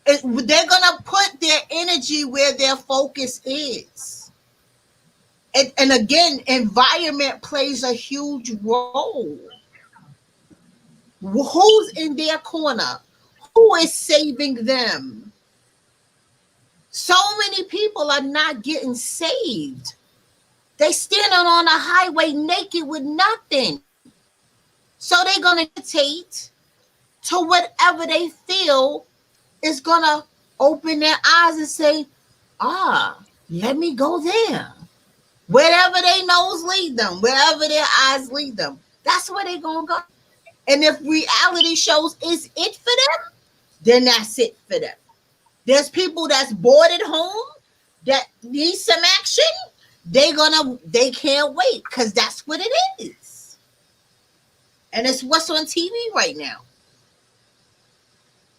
They're gonna put their energy where their focus is. And again, environment plays a huge role. Who's in their corner? Who is saving them? So many people are not getting saved. They standing on a highway naked with nothing. So they're gonna dictate to whatever they feel is gonna open their eyes and say, let me go there. Wherever their nose lead them, wherever their eyes lead them, that's where they're gonna go. And if reality shows is it for them, then that's it for them. There's people that's bored at home that need some action. They can't wait because that's what it is. And it's what's on TV right now.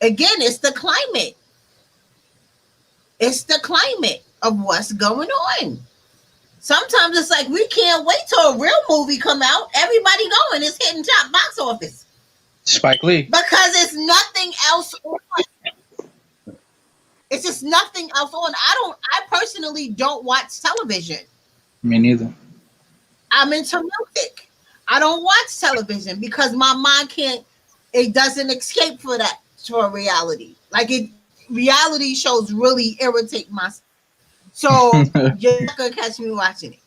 Again, it's the climate. It's the climate of what's going on. Sometimes it's like we can't wait till a real movie come out. Everybody going. It's hitting top box office. Spike Lee. Because it's nothing else on. It's just nothing else on. I personally don't watch television. Me neither. I'm into music. I don't watch television because my mind it doesn't escape for reality. Like reality shows really irritate my. So you're not gonna catch me watching it.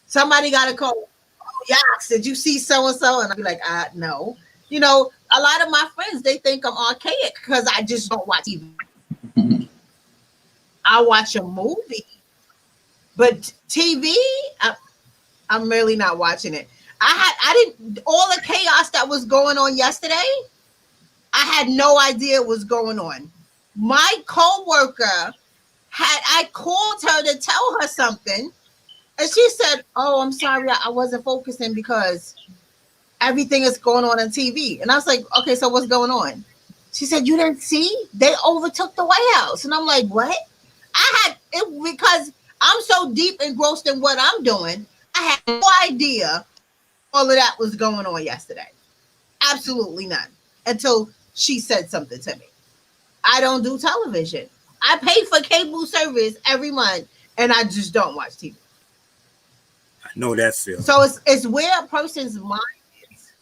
Somebody gotta call. Oh, Yax, did you see so and so? And I'll be like, no. You know, a lot of my friends, they think I'm archaic because I just don't watch TV. I watch a movie, but TV, I'm really not watching it. I didn't, all the chaos that was going on yesterday, I had no idea what was going on. My coworker I called her to tell her something, and she said, oh, I'm sorry, I wasn't focusing because everything is going on TV. And I was like, okay, so what's going on? She said, you didn't see? They overtook the White House. And I'm like, what? I had it because I'm so deep engrossed in what I'm doing, I had no idea all of that was going on yesterday. Absolutely none. Until she said something to me. I don't do television. I pay for cable service every month and I just don't watch TV. I know that feeling. So it's where a person's mind is.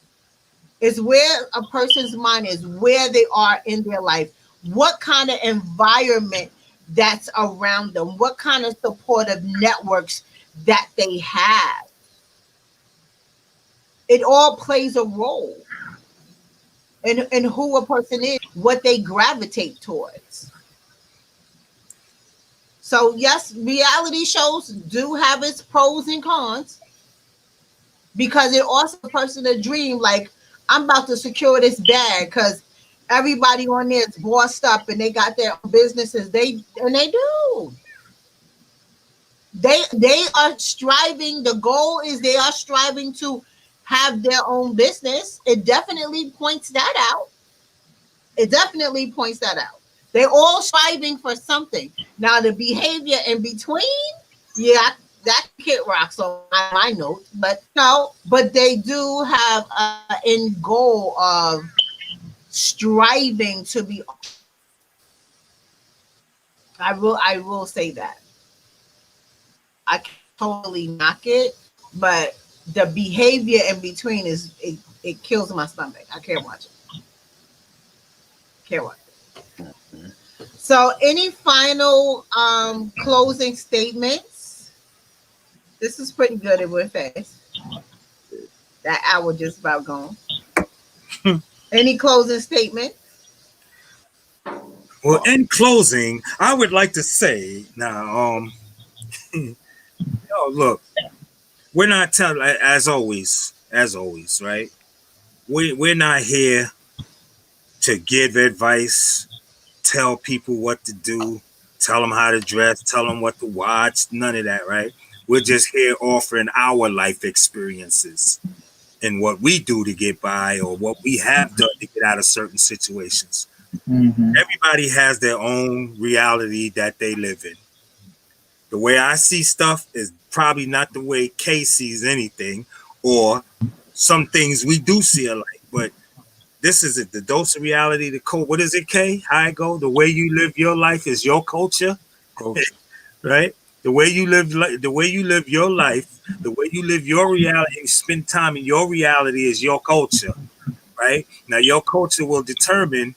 It's where a person's mind is, where they are in their life, what kind of environment that's around them, what kind of supportive networks that they have. It all plays a role in who a person is, what they gravitate towards. So yes, reality shows do have its pros and cons because it also a person a dream like I'm about to secure this bag because everybody on there is bossed up and they got their own businesses. They do. They are striving. The goal is they are striving to have their own business. It definitely points that out. It definitely points that out. They're all striving for something. Now the behavior in between, yeah, that hit rocks on my note, but no, but they do have an end goal of striving to be. I will say that. I can't totally knock it, but the behavior in between it kills my stomach. I can't watch it. Can't watch it. So any final closing statements? This is pretty good. It went fast. That hour just about gone. Any closing statement? Well, in closing, I would like to say now, look, we're not telling, as always, right? We're not here to give advice, tell people what to do, tell them how to dress, tell them what to watch, none of that, right? We're just here offering our life experiences and what we do to get by or what we have done to get out of certain situations. Mm-hmm. Everybody has their own reality that they live in. The way I see stuff is probably not the way Kay sees anything, or some things we do see alike. But this is it, the dose of reality, the code. What is it, Kay? How I go? The way you live your life is your culture, right? The way you live your life, the way you live your reality, spend time in your reality is your culture, right? Now, your culture will determine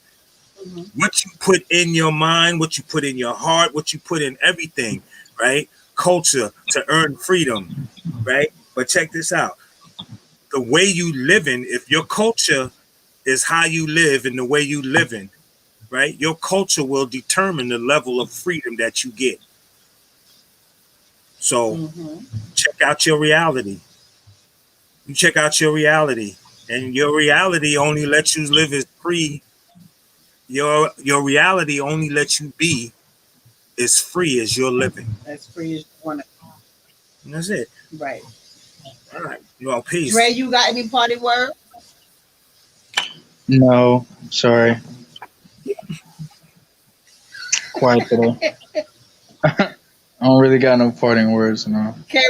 what you put in your mind, what you put in your heart, what you put in everything, right? Culture to earn freedom, right? But check this out. The way you live in, if your culture is how you live and the way you live in, right? Your culture will determine the level of freedom that you get. So check out your reality. You check out your reality. And your reality only lets you live as free. Your reality only lets you be as free as you're living. As free as you want to. And that's it. Right. All right. Well, peace. Dre, you got any party word? No, sorry. Quiet today. I don't really got no parting words, no. KY,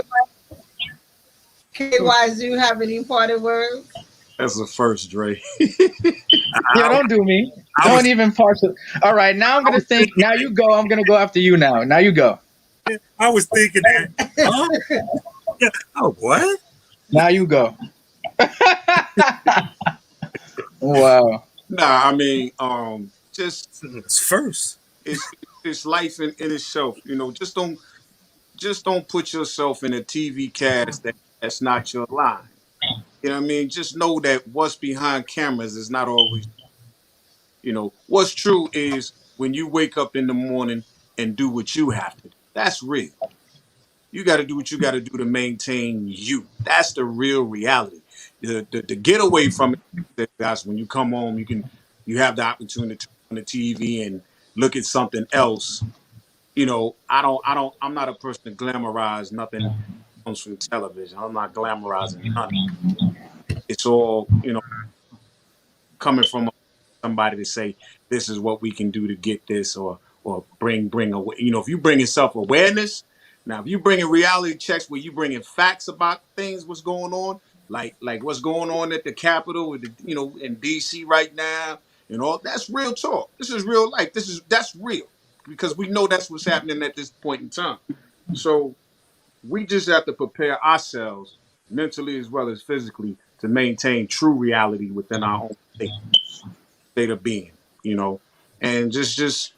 do you have any party words? That's the first, Dre. Yeah, don't do me. Don't even partial. All right, now I'm gonna think. Now you go. I'm gonna go after you now. Now you go. I was thinking that. Huh? Yeah. Oh, what? Now you go. Wow. Nah, I mean, just It's first. it's life in itself. You know, just don't put yourself in a TV cast that's not your line. You know what I mean? Just know that what's behind cameras is not always. You know, what's true is when you wake up in the morning and do what you have to do. That's real. You got to do what you got to do to maintain you. That's the real reality. The getaway from it, that's when you come home, you have the opportunity to turn on the TV and look at something else. You know, I'm not a person to glamorize nothing that comes from television. I'm not glamorizing nothing. It's all, coming from somebody to say this is what we can do to get this or bring away. You know, if you bring in self-awareness, Now, if you bringing reality checks where you bringing facts about things, what's going on, like what's going on at the Capitol, with the, in DC right now, and all that's real talk. This is real life. That's real because we know that's what's happening at this point in time. So we just have to prepare ourselves mentally as well as physically to maintain true reality within our own state of being. You know, and just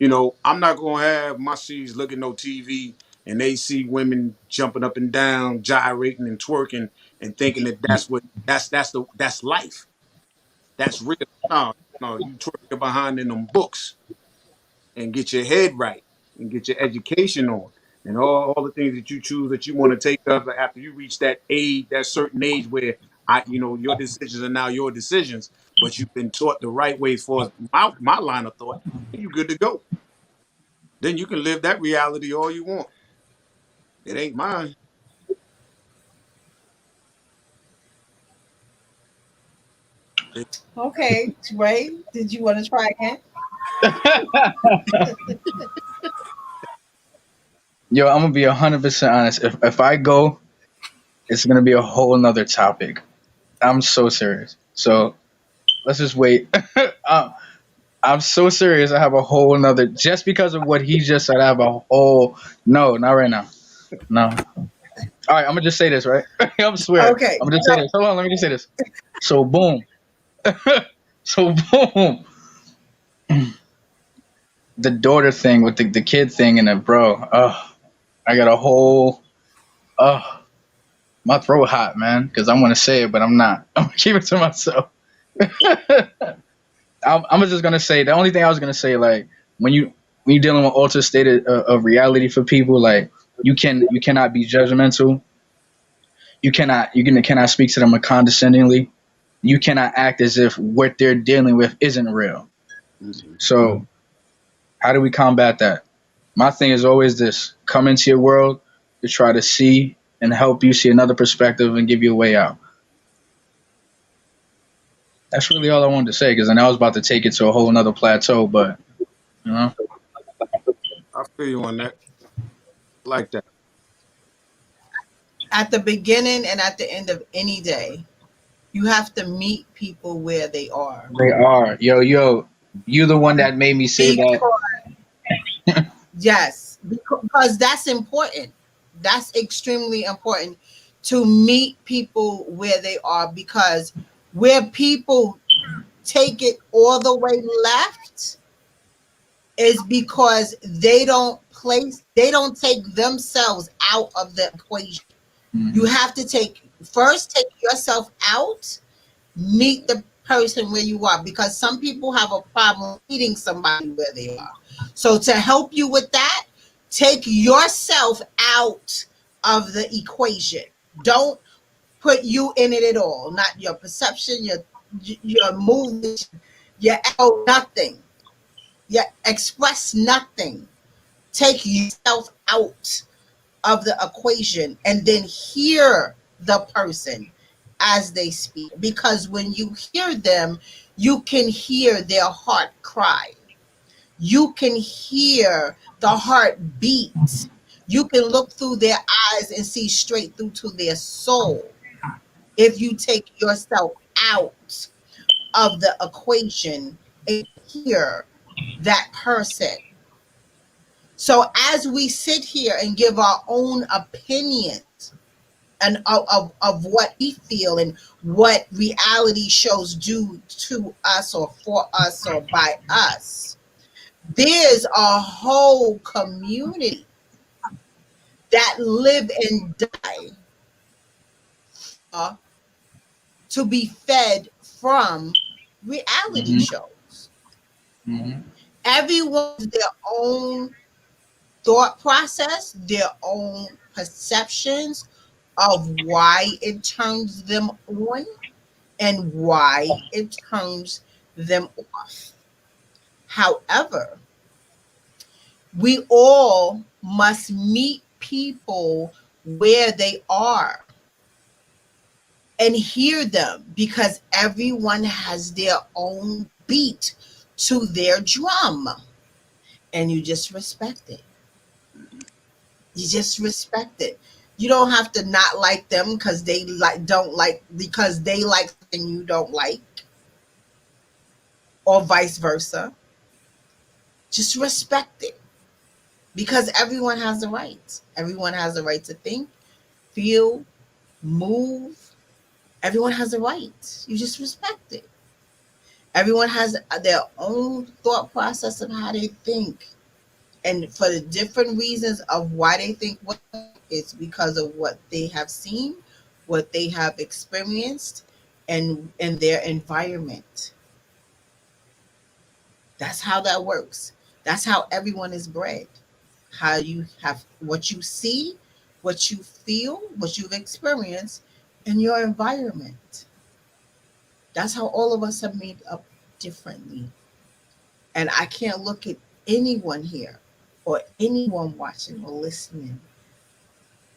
I'm not gonna have my seeds looking no TV and they see women jumping up and down, gyrating and twerking, and thinking that that's life. That's real. No, no, you twerk behind in them books and get your head right and get your education on. And all the things that you choose that you want to take up after you reach that age, that certain age where your decisions are now your decisions, but you've been taught the right way as far as my line of thought, you good to go. Then you can live that reality all you want. It ain't mine. It- Okay, Ray, did you want to try again? Yo, I'm gonna be 100% honest. If I go, it's gonna be a whole nother topic. I'm so serious. So let's just wait. I'm so serious. I have a whole nother, just because of what he just said. I have a whole, no, not right now. No. All right, I'm gonna just say this, right? I'm swear. Okay. I'm gonna just say this. Hold on, let me just say this. So boom. So boom. The daughter thing with the kid thing and the bro. I got a whole. My throat hot, man, because I want to say it, but I'm not. I'm gonna keep it to myself. I'm just gonna say the only thing I was gonna say, like when you're dealing with altered state of reality for people, like you cannot be judgmental. You cannot speak to them condescendingly. You cannot act as if what they're dealing with isn't real. So how do we combat that? My thing is always this: come into your world to try to see and help you see another perspective and give you a way out. That's really all I wanted to say, because I know I was about to take it to a whole nother plateau, but you know. I feel you on that. Like that. At the beginning and at the end of any day, you have to meet people where they are. They are. Yo, you the one that made me say that. Yes, because that's important. That's extremely important to meet people where they are, because where people take it all the way left is because they don't take themselves out of the equation. Mhm. You have to take yourself out, meet the person where you are, because some people have a problem meeting somebody where they are. So to help you with that, take yourself out of the equation. Don't put you in it at all. Not your perception, your movement, your nothing. Your express nothing. Take yourself out of the equation and then hear the person as they speak, because when you hear them, you can hear their heart cry. You can hear the heart beat. You can look through their eyes and see straight through to their soul if you take yourself out of the equation and hear that person. So as we sit here and give our own opinions and of what we feel and what reality shows do to us or for us or by us, there's a whole community that live and die to be fed from reality shows. Mhm. Everyone's their own thought process, their own perceptions of why it turns them on and why it turns them off. However, we all must meet people where they are and hear them, because everyone has their own beat to their drum, and you just respect it. You just respect it. You don't have to not like them because they don't like because they like something you don't like, or vice versa. Just respect it because everyone has a right. Everyone has a right to think, feel, move. Everyone has a right. You just respect it. Everyone has their own thought process of how they think. And for the different reasons of why they think what, it's because of what they have seen, what they have experienced, and in their environment. That's how that works. That's how everyone is bred. How you have what you see, what you feel, what you've experienced in your environment. That's how all of us are made up differently. And I can't look at anyone here or anyone watching or listening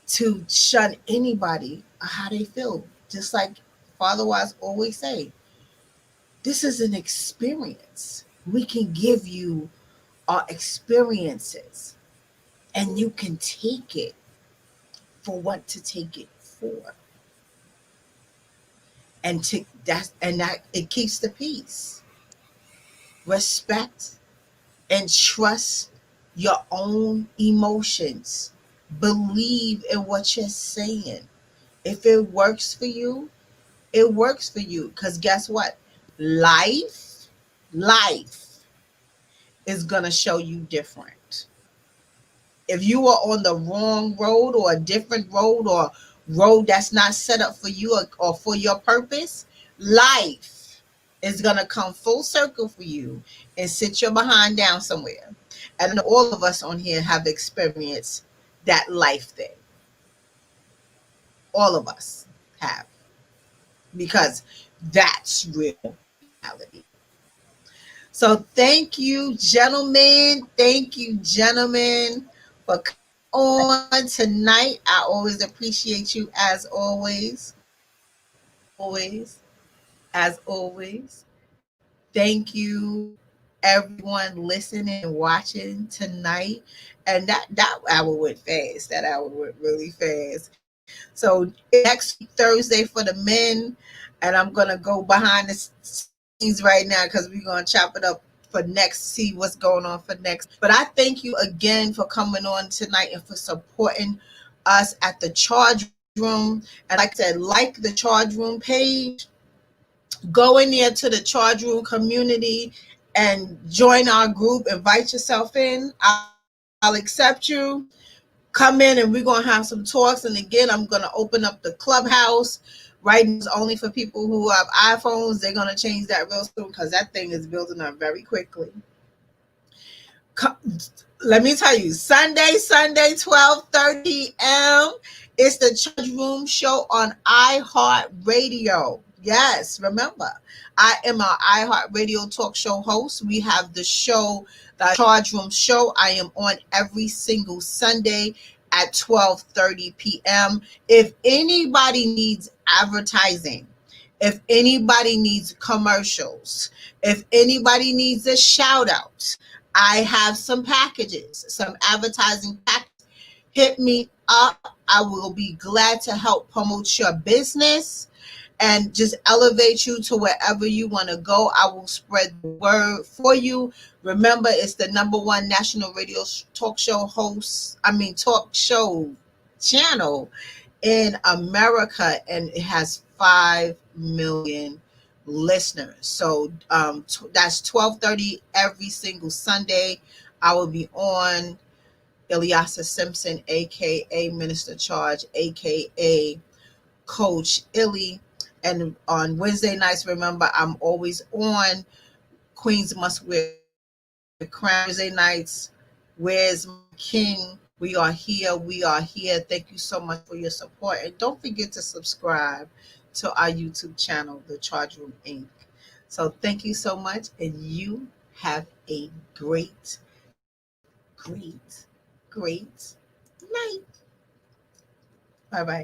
to shun anybody how they feel. Just like Father Wise always say, this is an experience. We can give you our experiences and you can take it for what to take it for. And to that it keeps the peace. Respect and trust your own emotions. Believe in what you're saying. If it works for you, it works for you. Because guess what? Life is going to show you different. If you are on the wrong road or a different road or road that's not set up for you or for your purpose, life is going to come full circle for you and sit your behind down somewhere. And all of us on here have experienced that life thing. All of us have, because that's real reality. So thank you, gentlemen. Thank you, gentlemen, for coming on tonight. I always appreciate you as always. Always, as always. Thank you, everyone listening and watching tonight. And that hour went fast. That hour went really fast. So next week, Thursday for the men, and I'm gonna go behind the scenes right now because we're gonna chop it up for next, see what's going on for next. But I thank you again for coming on tonight and for supporting us at the Charge Room. And like I said, like the Charge Room page, go in there to the Charge Room community and join our group. Invite yourself in. I'll accept you. Come in and we're going to have some talks. And again, I'm going to open up the Clubhouse. Right now, it's only for people who have iPhones. They're going to change that real soon because that thing is building up very quickly. Let me tell you, Sunday, 12:30 p.m. It's the Charge Room Show on iHeartRadio. Yes, remember, I am an iHeartRadio talk show host. We have the show, the Charge Room Show. I am on every single Sunday at 12:30 p.m. If anybody needs advertising, if anybody needs commercials, if anybody needs a shout out, I have some packages, some advertising packages. Hit me up. I will be glad to help promote your business and just elevate you to wherever you want to go. I will spread the word for you. Remember, it's the #1 national radio talk show channel in America, and it has 5 million listeners. So that's 12:30 every single Sunday. I will be on. Ilyasa Simpson, aka Minister Charge, aka Coach Illy. And on Wednesday nights, remember, I'm always on Queens Must Wear Crown. Wednesday nights, Where's My King? We are here. We are here. Thank you so much for your support. And don't forget to subscribe to our YouTube channel, The Charge Room Inc. So thank you so much. And you have a great, great, great night. Bye-bye.